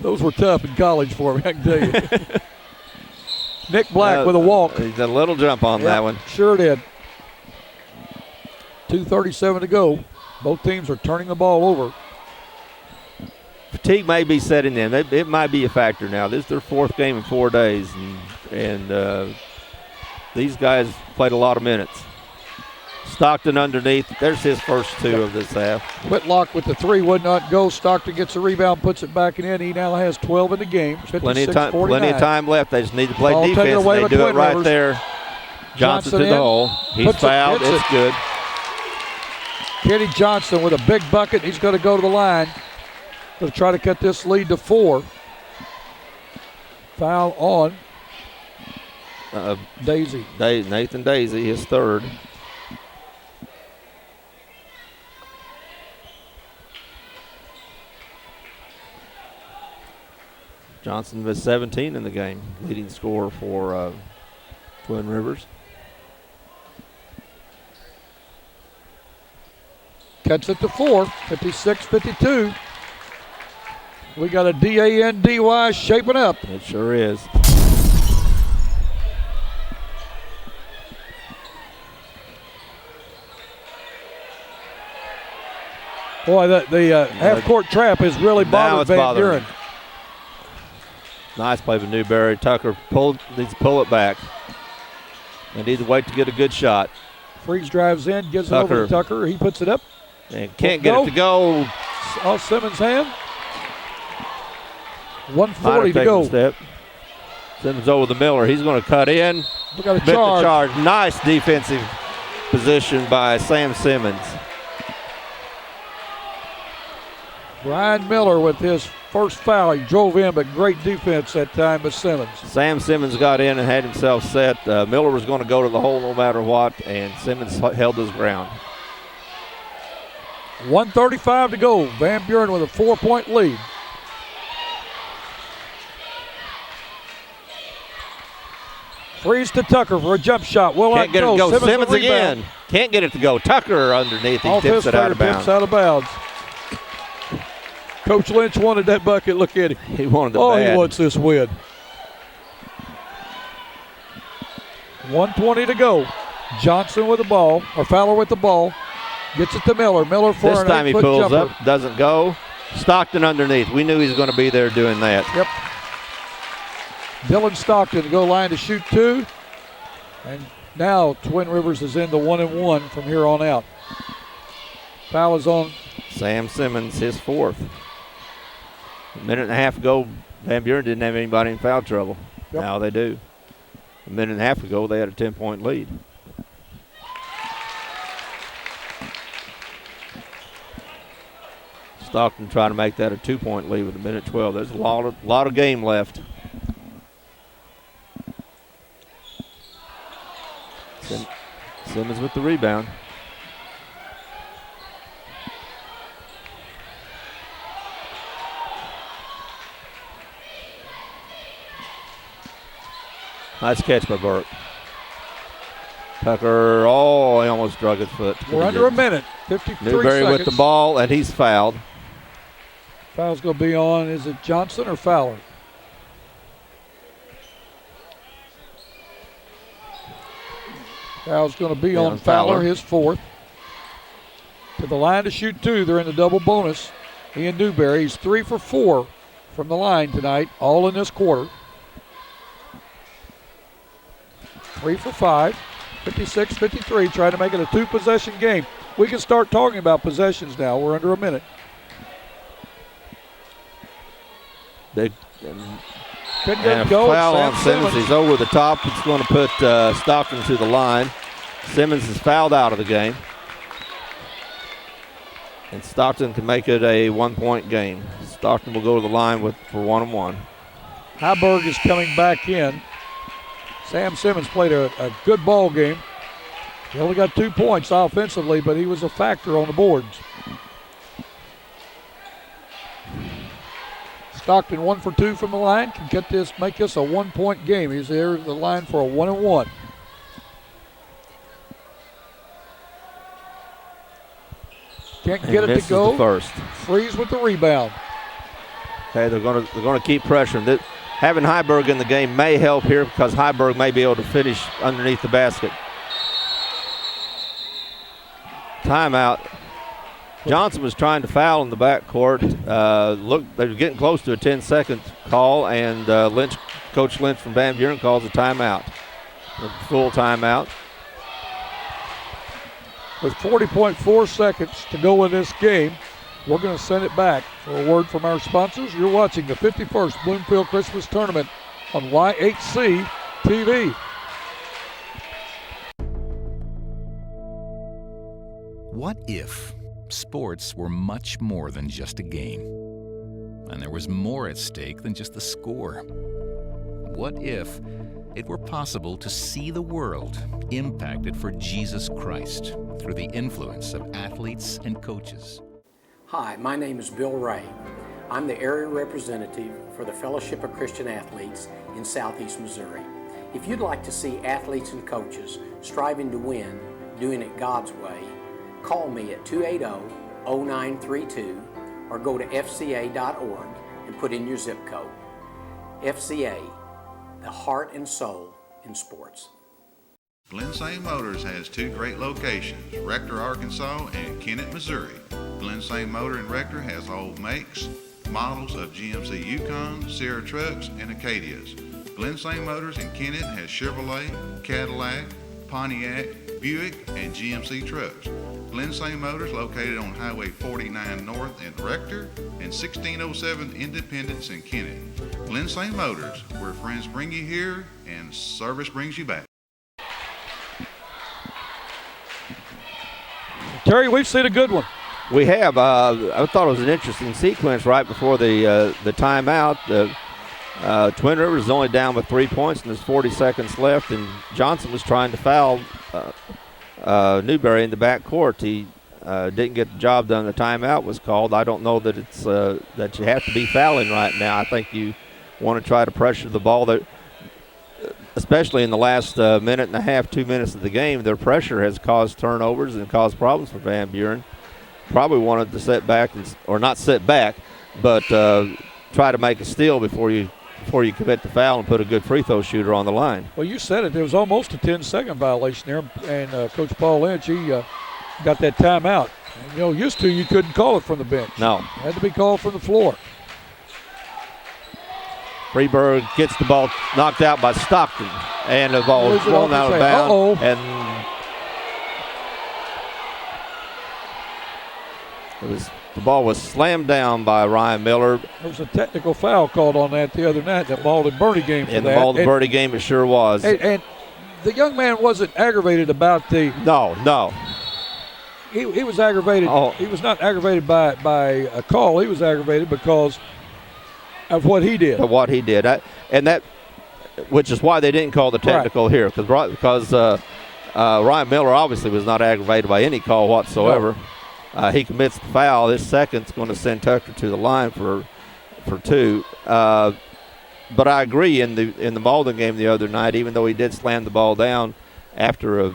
Those were tough in college for me, I can tell you. Nick Black with a walk. He's a little jump on that one. Sure did. 2:37 to go. Both teams are turning the ball over. Fatigue may be setting in. It might be a factor now. This is their 4th game in 4 days, and these guys played a lot of minutes. Stockton underneath. There's his first 2 of this half. Whitlock with the 3 would not go. Stockton gets a rebound, puts it back in. He now has 12 in the game. Plenty of time left. They just need to play defense. Away they do it right Rivers. there. Johnson to the hole. He's fouled. It's good. Kenny Johnson with a big bucket. He's going to go to the line to try to cut this lead to 4. Foul on Daisy. Nathan Daisy, his 3rd. Johnson was 17 in the game, leading scorer for Twin Rivers. cuts it to 4, 56-52. We got a DANDY shaping up. It sure is. Boy, the half-court trap has really bothered Van Buren. Nice play with Newberry. Tucker needs to pull it back. They need to wait to get a good shot. Freeze drives in, gives it over to Tucker. He puts it up. And can't get it to go. Off Simmons' hand. 1:40 to go. Step. Simmons over the Miller. He's going to cut in. We got a charge. Nice defensive position by Sam Simmons. Brian Miller with his first foul. He drove in, but great defense that time by Simmons. Sam Simmons got in and had himself set. Miller was going to go to the hole no matter what, and Simmons held his ground. 1:35 to go. Van Buren with a 4-point lead. Freeze to Tucker for a jump shot. Will Can't not get it to go. Simmons again. Can't get it to go. Tucker underneath. He tips it out of bounds. Tips out of bounds. Coach Lynch wanted that bucket. Look at him. He wanted it bad. He wants this win. 1:20 to go. Johnson with the ball, or Fowler with the ball. Gets it to Miller. Miller for this an time he 8-foot pulls jumper. up, doesn't go. Stockton underneath. We knew he was going to be there doing that. Yep. Dylan Stockton to go line to shoot 2. And now Twin Rivers is into 1-1 from here on out. Foul is on Sam Simmons, his 4th. A minute and a half ago, Van Buren didn't have anybody in foul trouble. Yep. Now they do. A minute and a half ago, they had a 10-point lead. Stockton trying to make that a 2-point lead with a minute 12. There's a lot of game left. Simmons with the rebound. Nice catch by Burke. Tucker, he almost drug his foot. We're under a minute, 53 Newberry seconds. with the ball, and he's fouled. Foul's going to be on, is it Johnson or Fowler? Foul's going to be on Fowler, his 4th. To the line to shoot 2. They're in the double bonus. Ian Newberry, he's 3 for 4 from the line tonight, all in this quarter. 3 for 5, 56-53, trying to make it a 2-possession game. We can start talking about possessions now. We're under a minute. Big and a foul on Simmons. He's over the top. It's going to put Stockton to the line. Simmons is fouled out of the game. And Stockton can make it a 1-point game. Stockton will go to the line for 1-on-1. Heiberg is coming back in. Sam Simmons played a good ball game. He only got 2 points offensively, but he was a factor on the boards. Stockton 1 for 2 from the line, can make this a 1-point game. He's there at the line for a 1-on-1. Can't get it to go. First. Freeze with the rebound. Okay, they're going to keep pressuring. Having Heiberg in the game may help here because Heiberg may be able to finish underneath the basket. Timeout. Johnson was trying to foul in the backcourt. They were getting close to a 10-second call, and Coach Lynch from Van Buren calls a timeout. A full timeout. With 40.4 seconds to go in this game, we're going to send it back for a word from our sponsors. You're watching the 51st Bloomfield Christmas Tournament on YHC TV. What if sports were much more than just a game, and there was more at stake than just the score? What if it were possible to see the world impacted for Jesus Christ through the influence of athletes and coaches? Hi, my name is Bill Ray. I'm the area representative for the Fellowship of Christian Athletes in Southeast Missouri. If you'd like to see athletes and coaches striving to win, doing it God's way, call me at 280-0932 or go to fca.org and put in your zip code. FCA, the heart and soul in sports. Glen St. Motors has two great locations, Rector, Arkansas and Kennett, Missouri. Glen St. Motor in Rector has all makes, models of GMC Yukon, Sierra trucks, and Acadias. Glen St. Motors in Kennett has Chevrolet, Cadillac, Pontiac, Buick, and GMC trucks. Glen St. Motors located on Highway 49 North in Rector and 1607 Independence in Kennett. Glen St. Motors, where friends bring you here and service brings you back. Terry, we've seen a good one. We have. I thought it was an interesting sequence right before the timeout. Twin Rivers is only down with 3 points, and there's 40 seconds left, and Johnson was trying to foul Newberry in the backcourt. He didn't get the job done. The timeout was called. I don't know that it's that you have to be fouling right now. I think you want to try to pressure the ball. That, especially in the last minute and a half, 2 minutes of the game, their pressure has caused turnovers and caused problems for Van Buren. Probably wanted to set back, or not set back, but try to make a steal before you commit the foul and put a good free throw shooter on the line. Well, you said it. There was almost a 10-second violation there, and Coach Paul Lynch, he got that timeout. And, used to you couldn't call it from the bench. No. It had to be called from the floor. Freeburg gets the ball knocked out by Stockton, and the ball is blown out of bounds. And the ball was slammed down by Ryan Miller. There was a technical foul called on that the other night, that Malden Birdie game for in that. In the Malden Birdie game, it sure was. And the young man wasn't aggravated about the. No. He was aggravated. Oh. He was not aggravated by a call. He was aggravated because of what he did. Which is why they didn't call the technical here, because Ryan Miller obviously was not aggravated by any call whatsoever. No. He commits the foul. This second's going to send Tucker to the line for two. But I agree, in the Malden game the other night, even though he did slam the ball down after a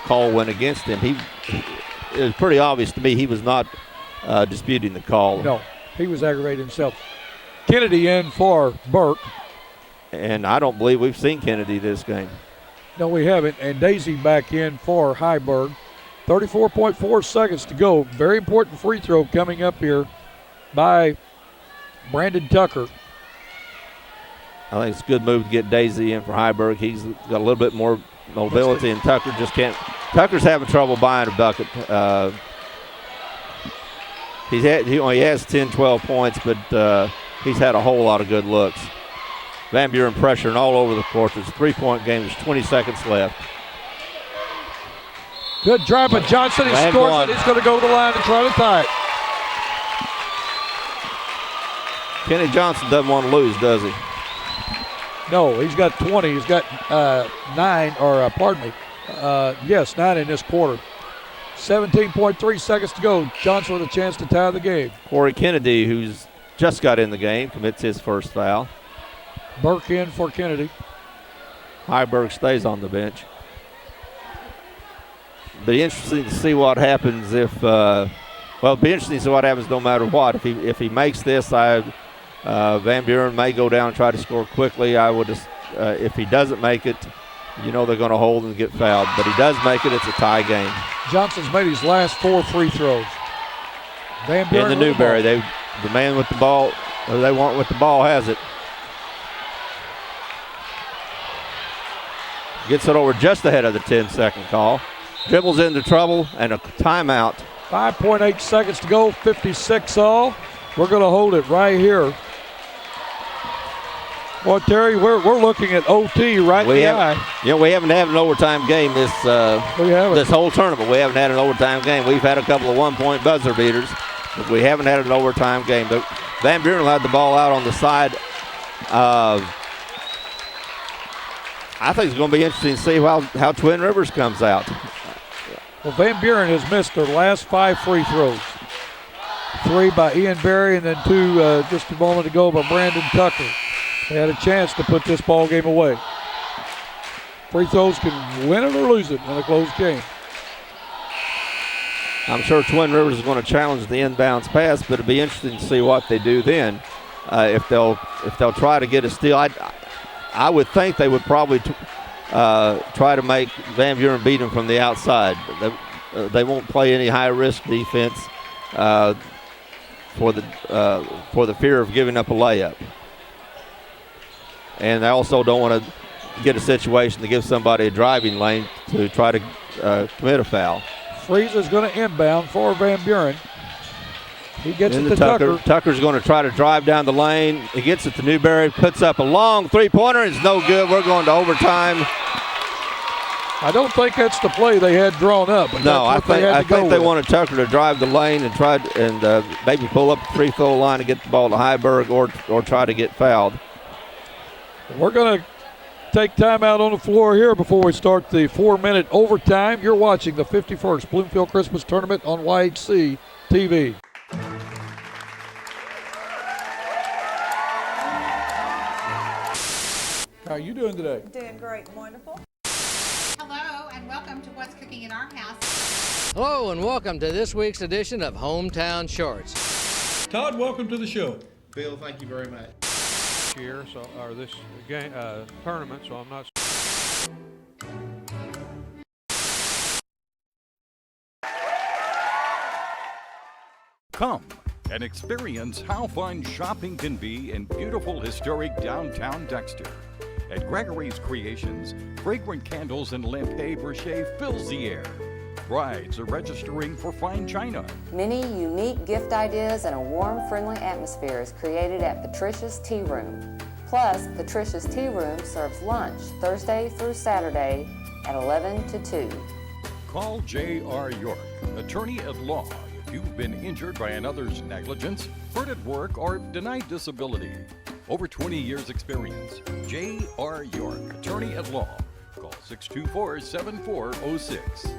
call went against him, it was pretty obvious to me he was not disputing the call. No, he was aggravated himself. Kennedy in for Burke. And I don't believe we've seen Kennedy this game. No, we haven't. And Daisy back in for Heiberg. 34.4 seconds to go. Very important free throw coming up here by Brandon Tucker. I think it's a good move to get Daisy in for Heiberg. He's got a little bit more mobility, and Tucker just can't. Tucker's having trouble buying a bucket. He only has 10, 12 points, but he's had a whole lot of good looks. Van Buren pressuring all over the court. It's a 3-point game. There's 20 seconds left. Good drive by Johnson. He scores it. He's going to go to the line and try to tie it. Kenny Johnson doesn't want to lose, does he? No, he's got 20. He's got 9 in this quarter. 17.3 seconds to go. Johnson with a chance to tie the game. Corey Kennedy, who's just got in the game, commits his first foul. Burke in for Kennedy. Heiberg stays on the bench. Be interesting to see what happens if. Be interesting to see what happens no matter what. If he makes this, Van Buren may go down and try to score quickly. I would just, if he doesn't make it, they're going to hold and get fouled. But he does make it, it's a tie game. Johnson's made his last 4 free throws. Van Buren in the Newberry, the man with the ball, or they want with the ball, has it. Gets it over just ahead of the 10-second call. Dribbles into trouble and a timeout. 5.8 seconds to go, 56 all. We're going to hold it right here. Well, Terry, we're looking at OT right now. We haven't had an overtime game this whole tournament. We haven't had an overtime game. We've had a couple of one-point buzzer beaters, but we haven't had an overtime game. But Van Buren had the ball out on the side. I think it's going to be interesting to see how Twin Rivers comes out. Well, Van Buren has missed their last 5 free throws. 3 by Ian Berry and then 2 just a moment ago by Brandon Tucker. They had a chance to put this ball game away. Free throws can win it or lose it in a close game. I'm sure Twin Rivers is going to challenge the inbounds pass, but it'll be interesting to see what they do then. If they'll try to get a steal. I would think they would probably try to make Van Buren beat them from the outside. They won't play any high-risk defense for the fear of giving up a layup. And they also don't want to get a situation to give somebody a driving lane to try to commit a foul. Freeze is going to inbound for Van Buren. He gets it to Tucker. Tucker's going to try to drive down the lane. He gets it to Newberry, puts up a long three-pointer. It's no good. We're going to overtime. I don't think that's the play they had drawn up. But no, I think they with. wanted Tucker to drive the lane and try and maybe pull up the free throw line and get the ball to Heiberg or try to get fouled. We're going to take time out on the floor here before we start the 4-minute overtime. You're watching the 51st Bloomfield Christmas Tournament on YHC TV. How are you doing today? Doing great, wonderful. Hello, and welcome to What's Cooking in Our House. Hello, and welcome to this week's edition of Hometown Shorts. Todd, welcome to the show. Bill, thank you very much. Year, or this game tournament, so I'm not. Come and experience how fun shopping can be in beautiful historic downtown Dexter. At Gregory's Creations, fragrant candles and lampe brochet fills the air. Brides are registering for fine china. Many unique gift ideas and a warm, friendly atmosphere is created at Patricia's Tea Room. Plus, Patricia's Tea Room serves lunch Thursday through Saturday at 11 to 2. Call J.R. York, attorney at law, if you've been injured by another's negligence, hurt at work, or denied disability. Over 20 years experience. J.R. York, attorney at law. Call 624-7406.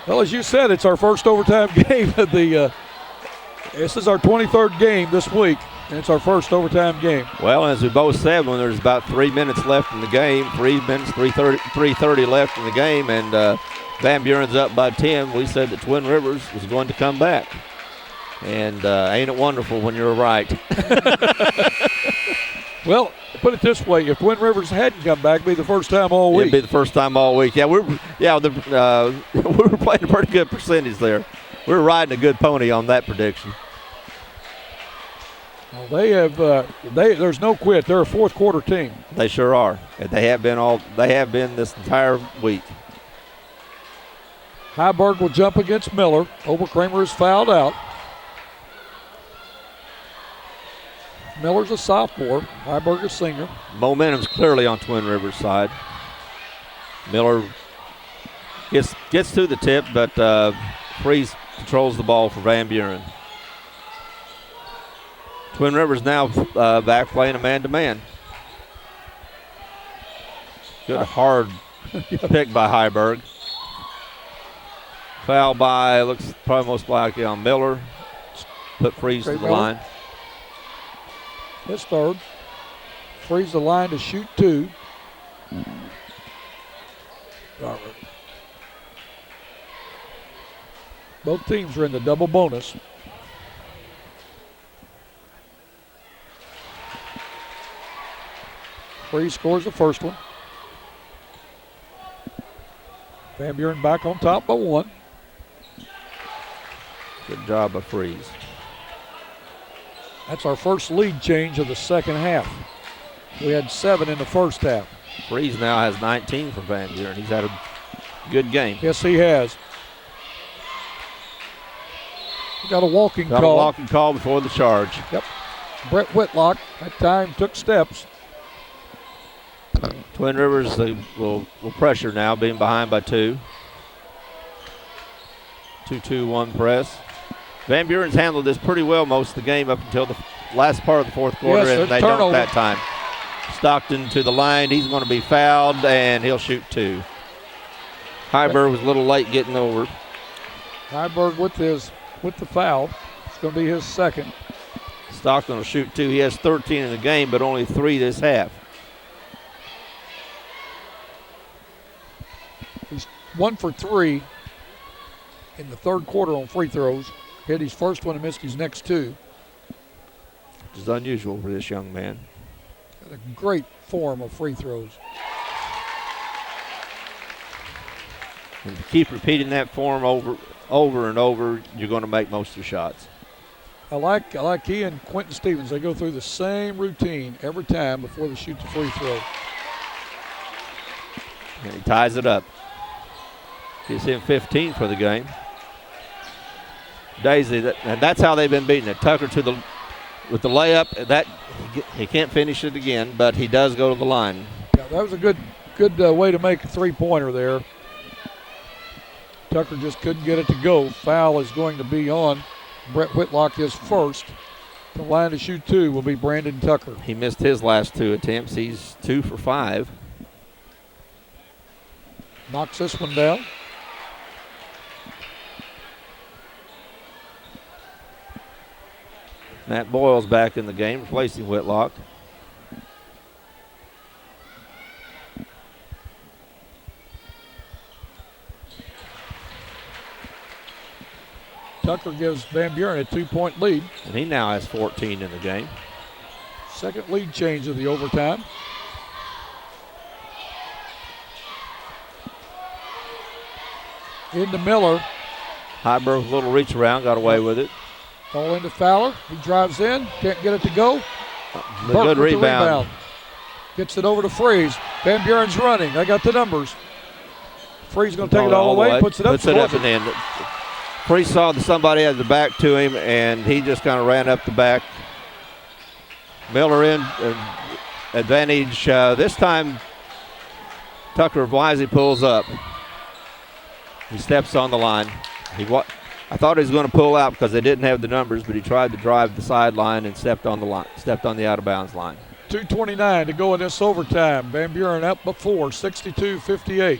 Well, as you said, it's our first overtime game of the. This is our 23rd game this week, and it's our first overtime game. Well, as we both said, when there's about 3 minutes left in the game, 3 minutes, 3:30 left in the game, and Van Buren's up by 10, we said that Twin Rivers was going to come back. And ain't it wonderful when you're right? Well, put it this way: if Twin Rivers hadn't come back, it'd be the first time all week. It'd be the first time all week. Yeah, we were playing a pretty good percentage there. We were riding a good pony on that prediction. Well, they have. There's no quit. They're a fourth quarter team. They sure are. And they have been this entire week. Heiberg will jump against Miller. Oberkramer is fouled out. Miller's a sophomore. Heiberg a senior. Momentum's clearly on Twin Rivers' side. Miller gets to the tip, but Freeze controls the ball for Van Buren. Twin Rivers now back playing a man-to-man. Good hard pick by Heiberg. Foul by, looks probably most likely on Miller. Put Freeze to the line. His third. Freeze the line to shoot 2. Both teams are in the double bonus. Freeze scores the first one. Van Buren back on top by 1. Good job by Freeze. That's our first lead change of the second half. We had 7 in the first half. Freeze now has 19 for Van Buren. He's had a good game. Yes, he has. We got a walking call. Got a walking call before the charge. Yep. Brett Whitlock that time took steps. Twin Rivers will pressure now, being behind by 2. 2-2-1 press. Van Buren's handled this pretty well most of the game up until the last part of the fourth quarter, yes, and they don't that time. Stockton to the line. He's going to be fouled, and he'll shoot 2. Heiberg was a little late getting over. Heiberg with the foul. It's going to be his second. Stockton will shoot 2. He has 13 in the game, but only 3 this half. He's 1 for 3 in the third quarter on free throws. Hit his first one and missed his next two. Which is unusual for this young man. Got a great form of free throws. And if you keep repeating that form over and over, you're going to make most of your shots. I like he and Quentin Stevens. They go through the same routine every time before they shoot the free throw. And he ties it up. Gets him 15 for the game. Daisy, and that's how they've been beating it. Tucker with the layup. That he can't finish it again, but he does go to the line. Yeah, that was a good way to make a three-pointer there. Tucker just couldn't get it to go. Foul is going to be on Brett Whitlock is first. The line to shoot two will be Brandon Tucker. He missed his last two attempts. He's 2 for 5. Knocks this one down. Matt Boyle's back in the game, replacing Whitlock. Tucker gives Van Buren a 2-point lead. And he now has 14 in the game. Second lead change of the overtime. Into Miller. Heiberg with a little reach around, got away with it. Ball into Fowler. He drives in, can't get it to go. The good rebound. Gets it over to Freeze. Van Buren's running. They got the numbers. Freeze going to take it all the way. Puts it up and in. Freeze saw that somebody had the back to him, and he just kind of ran up the back. Miller in advantage. This time, Tucker wisely pulls up. He steps on the line. I thought he was going to pull out because they didn't have the numbers, but he tried to drive the sideline and stepped on the out-of-bounds line. 2:29 to go in this overtime. Van Buren up before, 62-58.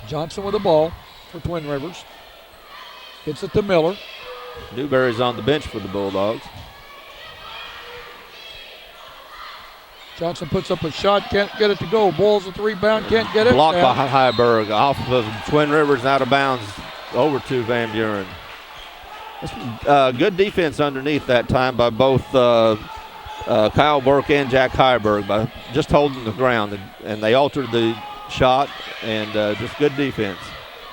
Johnson with the ball for Twin Rivers. Gets it to Miller. Newberry's on the bench for the Bulldogs. Johnson puts up a shot, can't get it to go. Bulls at the rebound, can't get it. Blocked by Heiberg, off of Twin Rivers and out of bounds over to Van Buren. Good defense underneath that time by both Kyle Burke and Jack Heiberg by just holding the ground. And they altered the shot and just good defense.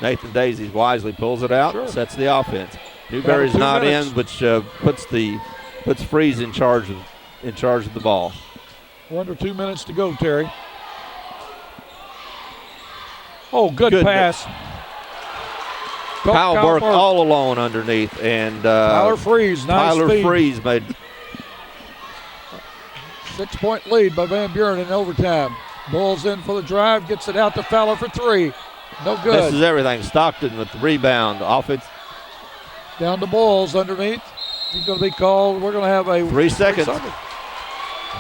Nathan Daisies wisely pulls it out, sets the offense. Newberry's not in, which puts Freeze in charge of the ball. We're under 2 minutes to go, Terry. Oh, good pass. Kyle Burke all alone underneath, and Tyler Freeze, nice Tyler feed. Freeze made 6-point lead by Van Buren in overtime. Bulls in for the drive, gets it out to Fowler for three. No good. This is everything. Stockton with the rebound. Offense. Down to Bulls underneath. He's going to be called. We're going to have a 3 seconds.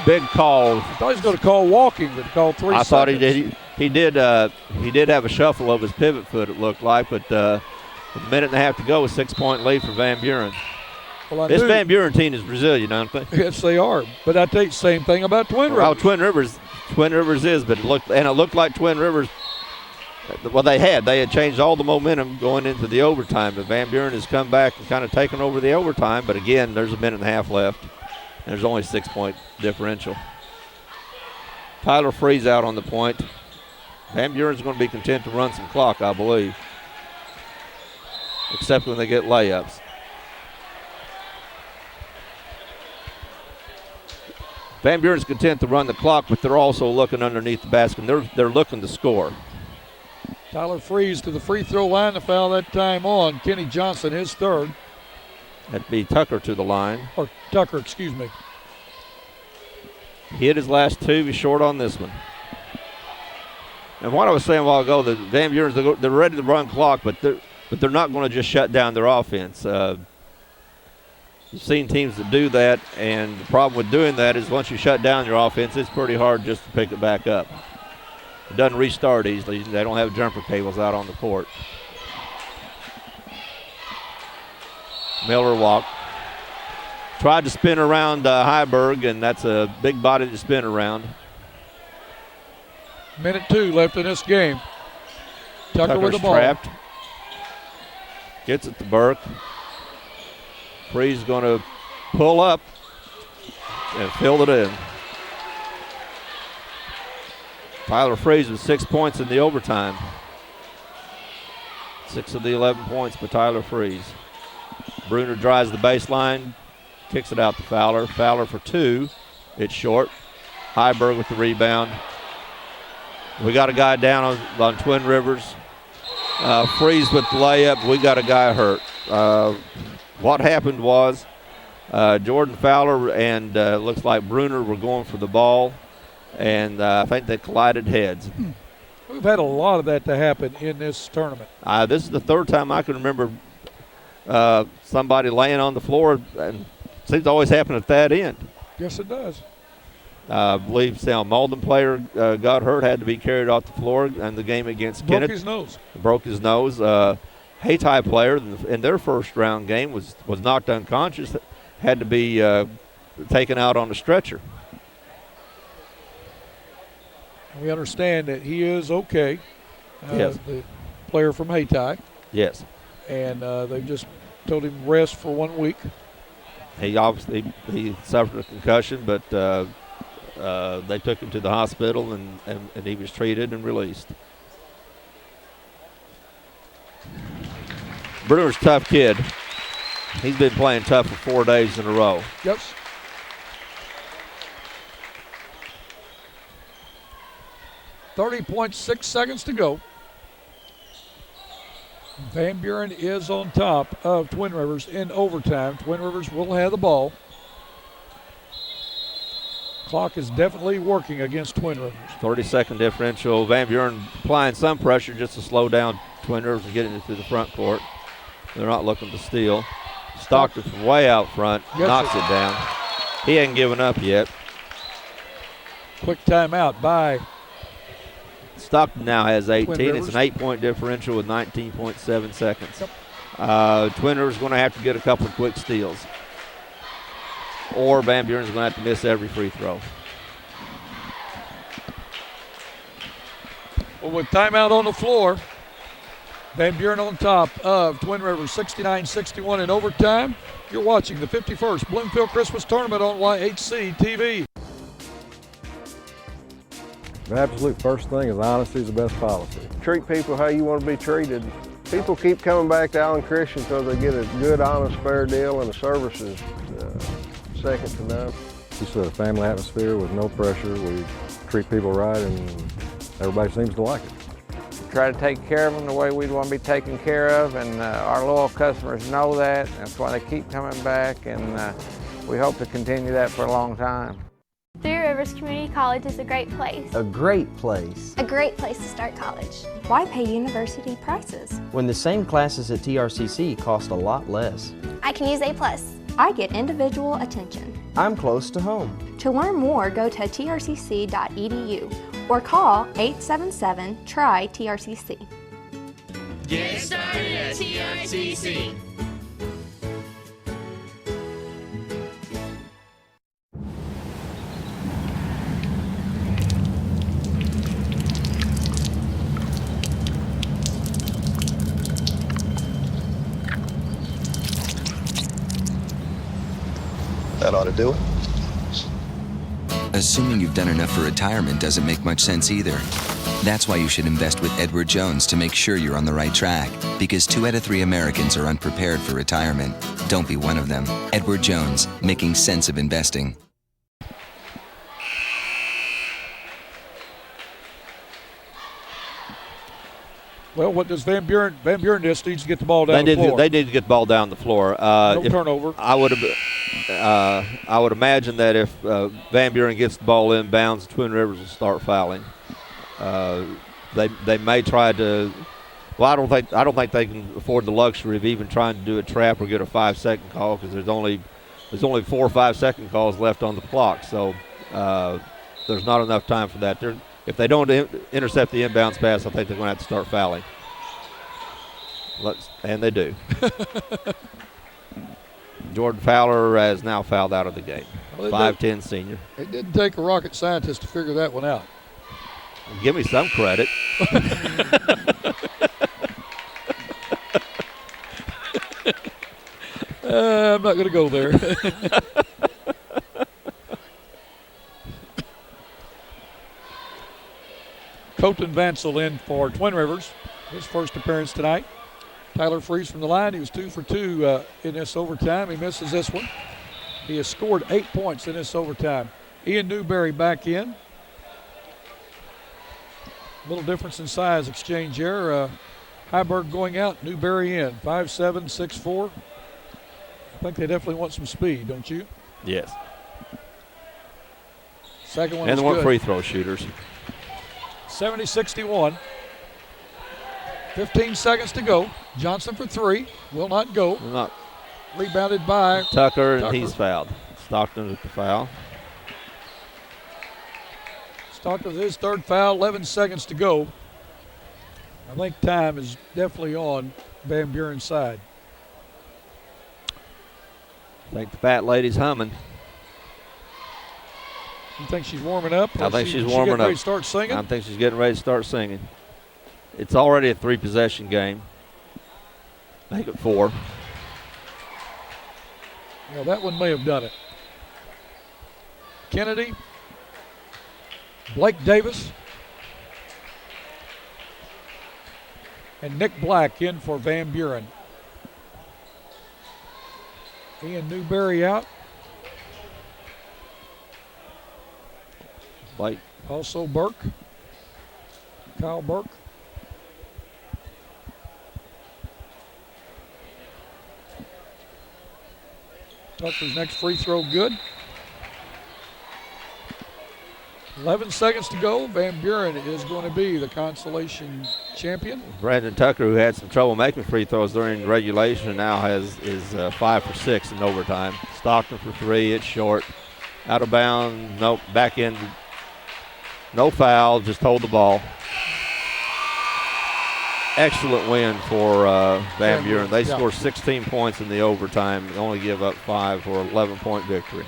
Big call. I thought he was going to call walking, but called 3 seconds. I thought he did. He did have a shuffle of his pivot foot, it looked like, but with a minute and a half to go, a 6-point lead for Van Buren. Well, this Van Buren team is resilient, aren't they? Yes, they are. But I think the same thing about Twin Rivers. Oh, Twin Rivers is, but it looked like Twin Rivers. Well, they had changed all the momentum going into the overtime, but Van Buren has come back and kind of taken over the overtime. But again, there's a minute and a half left. There's only a 6-point differential. Tyler Freeze out on the point. Van Buren's going to be content to run some clock, I believe, except when they get layups. Van Buren's content to run the clock, but they're also looking underneath the basket. They're looking to score. Tyler Freeze to the free throw line to foul that time on. Kenny Johnson, his third. That'd be Tucker to the line. Or Tucker, excuse me. He hit his last two. He's short on this one. And what I was saying a while ago, the Van Buren's, they're ready to run clock, but they're not going to just shut down their offense. You've seen teams that do that, and the problem with doing that is once you shut down your offense, it's pretty hard just to pick it back up. It doesn't restart easily. They don't have jumper cables out on the court. Miller walked. Tried to spin around Heiberg, and that's a big body to spin around. Minute 2 left in this game. Tucker with the ball. Trapped. Gets it to Burke. Freeze going to pull up and fill it in. Tyler Freeze with 6 points in the overtime. 6 of the 11 points by Tyler Freeze. Bruner drives the baseline, kicks it out to Fowler. Fowler for 2. It's short. Heiberg with the rebound. We got a guy down on Twin Rivers. Freeze with the layup. We got a guy hurt. What happened was Jordan Fowler and looks like Bruner were going for the ball, and I think they collided heads. We've had a lot of that to happen in this tournament. This is the third time I can remember somebody laying on the floor, and it seems to always happen at that end. Yes, it does. I believe Sam Malden player got hurt, had to be carried off the floor in the game against Kennett. Broke his nose. Hayti player in their first round game was knocked unconscious, had to be taken out on a stretcher. We understand that he is okay. Yes. The player from Hayti. Yes. And they just told him rest for 1 week. He obviously suffered a concussion, but they took him to the hospital and he was treated and released. Bruner's a tough kid. He's been playing tough for 4 days in a row. Yes. .6 seconds to go. Van Buren is on top of Twin Rivers in overtime. Twin Rivers will have the ball. Clock is definitely working against Twin Rivers. 30-second differential. Van Buren applying some pressure just to slow down Twin Rivers and getting it to the front court. They're not looking to steal. Stockton from way out front knocks it down. He ain't given up yet. Quick timeout by Stockton now has 18. Rivers. It's an 8-point differential with 19.7 seconds. Twin Rivers going to have to get a couple of quick steals, or Van Buren's going to have to miss every free throw. Well, with timeout on the floor, Van Buren on top of Twin Rivers 69-61 in overtime. You're watching the 51st Bloomfield Christmas Tournament on YHC TV. The absolute first thing is honesty is the best policy. Treat people how you want to be treated. People keep coming back to Allen Christian because they get a good, honest, fair deal, and the service is second to none. Just a family atmosphere with no pressure. We treat people right, and everybody seems to like it. Try to take care of them the way we'd want to be taken care of, and our loyal customers know that. That's why they keep coming back, and we hope to continue that for a long time. Three Rivers Community College is a great place. A great place. A great place to start college. Why pay university prices? When the same classes at TRCC cost a lot less. I can use A+. I get individual attention. I'm close to home. To learn more, go to trcc.edu or call 877-TRY-TRCC. Get started at TRCC. That ought to do it. Assuming you've done enough for retirement doesn't make much sense either. That's why you should invest with Edward Jones to make sure you're on the right track. Because 2 out of 3 Americans are unprepared for retirement. Don't be one of them. Edward Jones, making sense of investing. Well, what does Van Buren? Van Buren just needs to get the ball down the floor. They need to get the ball down the floor. No turnover. I would imagine that if Van Buren gets the ball inbounds, Twin Rivers will start fouling. They may try to. Well, I don't think they can afford the luxury of even trying to do a trap or get a 5-second call because there's only 4 or 5 second calls left on the clock. So there's not enough time for that. If they don't intercept the inbounds pass, I think they're going to have to start fouling. And they do. Jordan Fowler has now fouled out of the game. 5'10" senior. It didn't take a rocket scientist to figure that one out. Give me some credit. I'm not going to go there. Colton Vansel in for Twin Rivers. His first appearance tonight. Tyler Freeze from the line. He was 2 for 2 in this overtime. He misses this one. He has scored 8 points in this overtime. Ian Newberry back in. Little difference in size exchange here. Heiberg going out, Newberry in. 5'7", 6'4". I think they definitely want some speed, don't you? Yes. Second one and is they want good. free throw shooters. 70-61. 15 seconds to go. Johnson for 3. Will not go. Not Rebounded by Tucker, and he's fouled. Stockton with the foul. Stockton with his third foul. 11 seconds to go. I think time is definitely on Van Buren's side. I think the fat lady's humming. You think she's warming up? I think she's getting warming up. Ready to start singing? I think she's getting ready to start singing. It's already a 3-possession game. Make it 4. Yeah, that one may have done it. Kennedy, Blake Davis, and Nick Black in for Van Buren. Ian Newberry out. Blake. Also Burke. Kyle Burke. Tucker's next free throw good. 11 seconds to go. Van Buren is going to be the consolation champion. Brandon Tucker, who had some trouble making free throws during regulation, now is 5 for 6 in overtime. Stockton for 3. It's short. Out of bounds. Nope. Back in. No foul. Just hold the ball. Excellent win for Van Buren. They scored 16 points in the overtime. They only give up 5 for an 11-point victory.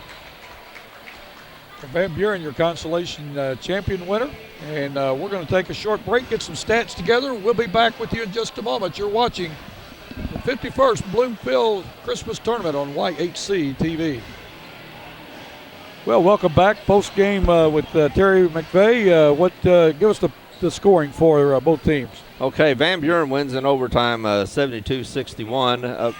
For Van Buren, your consolation champion winner. And we're going to take a short break, get some stats together. We'll be back with you in just a moment. You're watching the 51st Bloomfield Christmas Tournament on YHC TV. Well, welcome back. Post game with Terry McVeigh. Give us the scoring for both teams. Okay, Van Buren wins in overtime 72-61.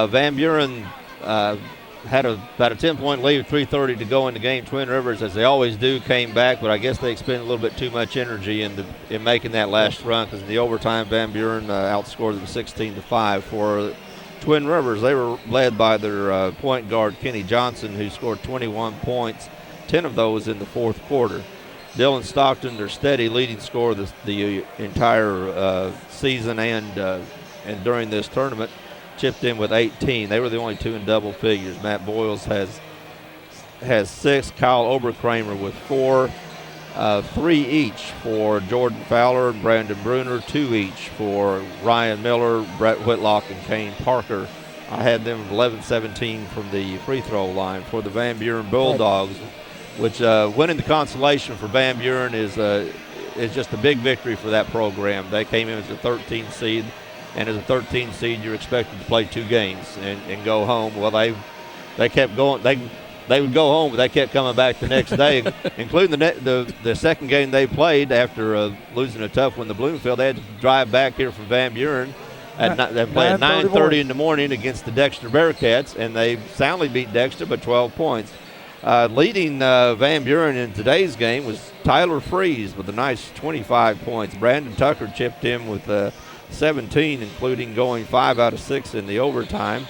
Van Buren had about a 10-point lead with 3:30 to go in the game. Twin Rivers, as they always do, came back, but I guess they expended a little bit too much energy in making that last run, because in the overtime, Van Buren outscored them 16-5. For Twin Rivers, they were led by their point guard, Kenny Johnson, who scored 21 points, 10 of those in the fourth quarter. Dylan Stockton, their steady leading scorer the entire season and during this tournament, chipped in with 18. They were the only two in double figures. Matt Boyles has 6. Kyle Oberkramer with 4. 3 each for Jordan Fowler and Brandon Bruner. 2 each for Ryan Miller, Brett Whitlock, and Kane Parker. I had them 11-17 from the free throw line. For the Van Buren Bulldogs, which winning the consolation for Van Buren is just a big victory for that program. They came in as a 13 seed, and as a 13 seed, you're expected to play 2 games and go home. Well, they kept going. They would go home, but they kept coming back the next day, including the second game they played after losing a tough one to Bloomfield. They had to drive back here from Van Buren. They played at 9:30 in the morning against the Dexter Bearcats, and they soundly beat Dexter by 12 points. Leading Van Buren in today's game was Tyler Freeze with a nice 25 points. Brandon Tucker chipped in with 17, including going 5 out of 6 in the overtime.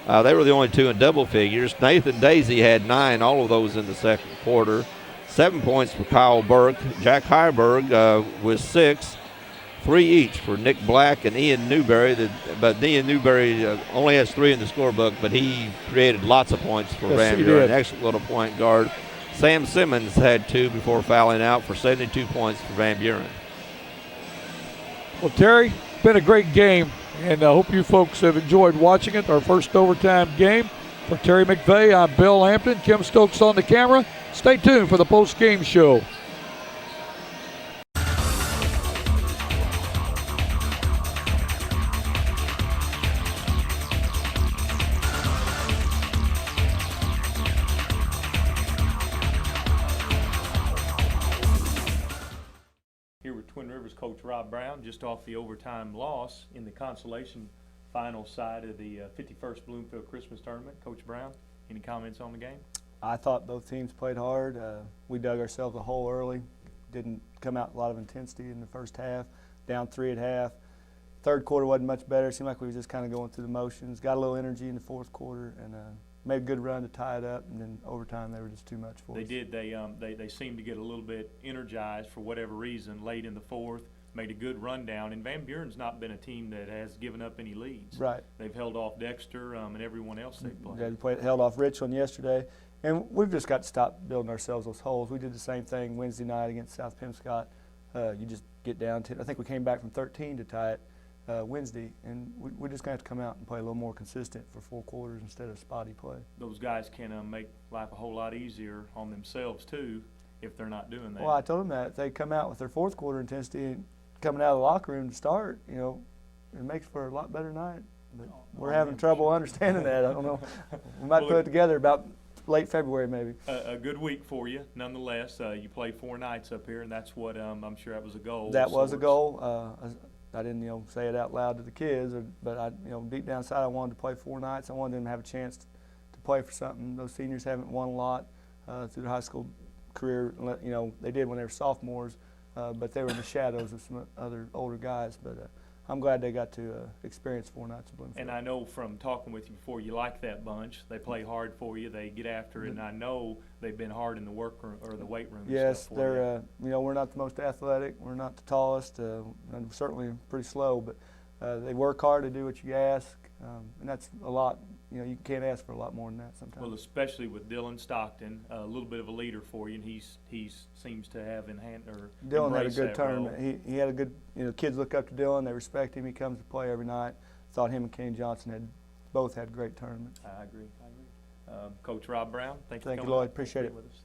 They were the only 2 in double figures. Nathan Daisy had 9, all of those in the second quarter. 7 points for Kyle Burke. Jack Heiberg with 6. 3 each for Nick Black and Ian Newberry. But Ian Newberry only has 3 in the scorebook, but he created lots of points for Van Buren. Excellent little point guard. Sam Simmons had 2 before fouling out for 72 points for Van Buren. Well, Terry, it's been a great game, and I hope you folks have enjoyed watching it. Our first overtime game. For Terry McVeigh, I'm Bill Hampton. Kim Stokes on the camera. Stay tuned for the post-game show. Twin Rivers coach Rob Brown, just off the overtime loss in the Consolation final side of the 51st Bloomfield Christmas Tournament. Coach Brown, any comments on the game? I thought both teams played hard. We dug ourselves a hole early. Didn't come out a lot of intensity in the first half. Down 3 at half. Third quarter wasn't much better. It seemed like we were just kind of going through the motions. Got a little energy in the fourth quarter and made a good run to tie it up. And then overtime, they were just too much for us. They did. They seemed to get a little bit energized for whatever reason late in the fourth. Made a good rundown. And Van Buren's not been a team that has given up any leads. Right. They've held off Dexter and everyone else they've played. They held off Richland yesterday. And we've just got to stop building ourselves those holes. We did the same thing Wednesday night against South Pemscott. You just get down to it. I think we came back from 13 to tie it Wednesday, and we're just going to have to come out and play a little more consistent for 4 quarters instead of spotty play. Those guys can make life a whole lot easier on themselves, too, if they're not doing that. Well, I told them that. If they come out with their fourth quarter intensity and coming out of the locker room to start, you know, it makes for a lot better night. But we're having trouble understanding that. I don't know. We might put it together about late February, maybe. A good week for you, nonetheless. You play 4 nights up here, and that's what I'm sure that was a goal. That was a goal. I didn't, you know, say it out loud to the kids, but I, you know, deep down inside, I wanted to play 4 nights. I wanted them to have a chance to play for something. Those seniors haven't won a lot through their high school career. You know, they did when they were sophomores, but they were in the shadows of some other older guys. But I'm glad they got to experience 4 nights of Bloomfield. And I know from talking with you before, you like that bunch. They play hard for you. They get after it, and I know they've been hard in the work room or the weight room. Yes, they're. You know, we're not the most athletic. We're not the tallest. And certainly pretty slow, but they work hard to do what you ask, and that's a lot. You know, you can't ask for a lot more than that sometimes. Well, especially with Dylan Stockton, a little bit of a leader for you, and he seems to have Dylan had a good tournament. He had a good. You know, kids look up to Dylan. They respect him. He comes to play every night. Thought him and Kenny Johnson both had great tournaments. I agree. Coach Rob Brown, thank you, Lloyd. Appreciate it. With us.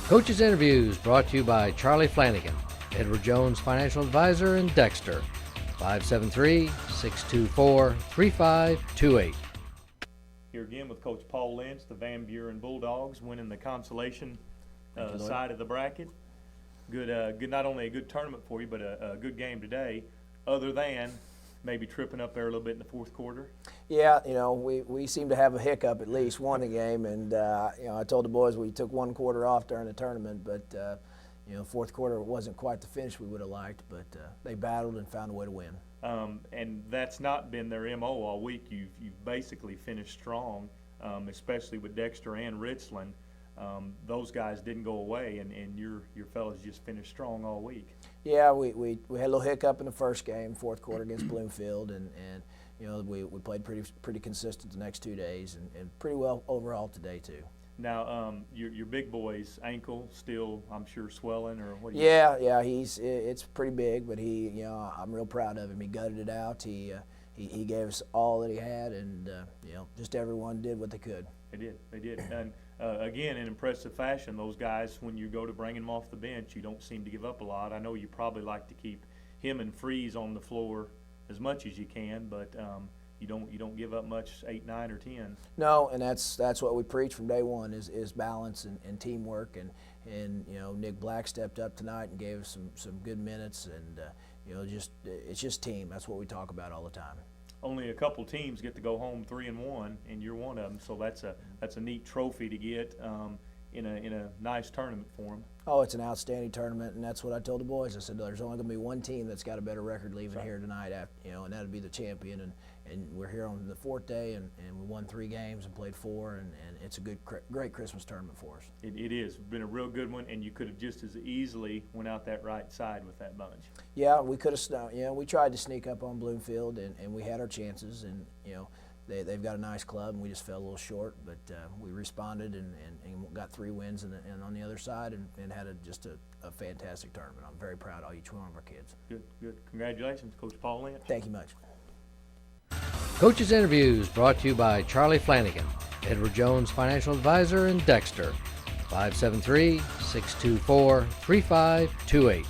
Coaches Interviews brought to you by Charlie Flanagan, Edward Jones Financial Advisor in Dexter, 573-624-3528. Here again with Coach Paul Lynch, the Van Buren Bulldogs winning the Consolation side of the bracket. Good. Not only a good tournament for you, but a good game today, other than maybe tripping up there a little bit in the fourth quarter. Yeah, you know, we seem to have a hiccup at least one a game, and you know, I told the boys we took 1 quarter off during the tournament, but you know, fourth quarter wasn't quite the finish we would have liked, but they battled and found a way to win. And that's not been their MO all week. You've basically finished strong, especially with Dexter and Richland. Those guys didn't go away, and your fellas just finished strong all week. Yeah, we had a little hiccup in the first game, fourth quarter against Bloomfield, and you know, we played pretty consistent the next 2 days, and pretty well overall today too. Now, your big boy's ankle still, I'm sure, swelling, or what? Yeah, it's pretty big, but you know, I'm real proud of him. He gutted it out. He gave us all that he had, and you know, just everyone did what they could. They did, and again, in impressive fashion, those guys, when you go to bring them off the bench, you don't seem to give up a lot. I know you probably like to keep him and Freeze on the floor as much as you can, but you don't give up much 8, 9, or 10. No, and that's what we preach from day one is balance and teamwork, and you know, Nick Black stepped up tonight and gave us some good minutes, and you know, it's just team. That's what we talk about all the time. Only a couple teams get to go home 3-1, and you're one of them. So that's a neat trophy to get in a nice tournament for them. Oh, it's an outstanding tournament, and that's what I told the boys. I said there's only going to be one team that's got a better record leaving here tonight, you know, and that'd be the champion. And we're here on the 4th day, and we won 3 games and played 4, and it's a great Christmas tournament for us. It is. It's been a real good one, and you could have just as easily went out that right side with that bunch. Yeah, we could have. You know, we tried to sneak up on Bloomfield, and we had our chances, and you know, they've got a nice club, and we just fell a little short, but we responded and got 3 wins and on the other side, and had just a fantastic tournament. I'm very proud of each one of our kids. Good. Congratulations, Coach Paul Lynch. Thank you much. Coaches Interviews brought to you by Charlie Flanagan, Edward Jones Financial Advisor in Dexter, 573-624-3528.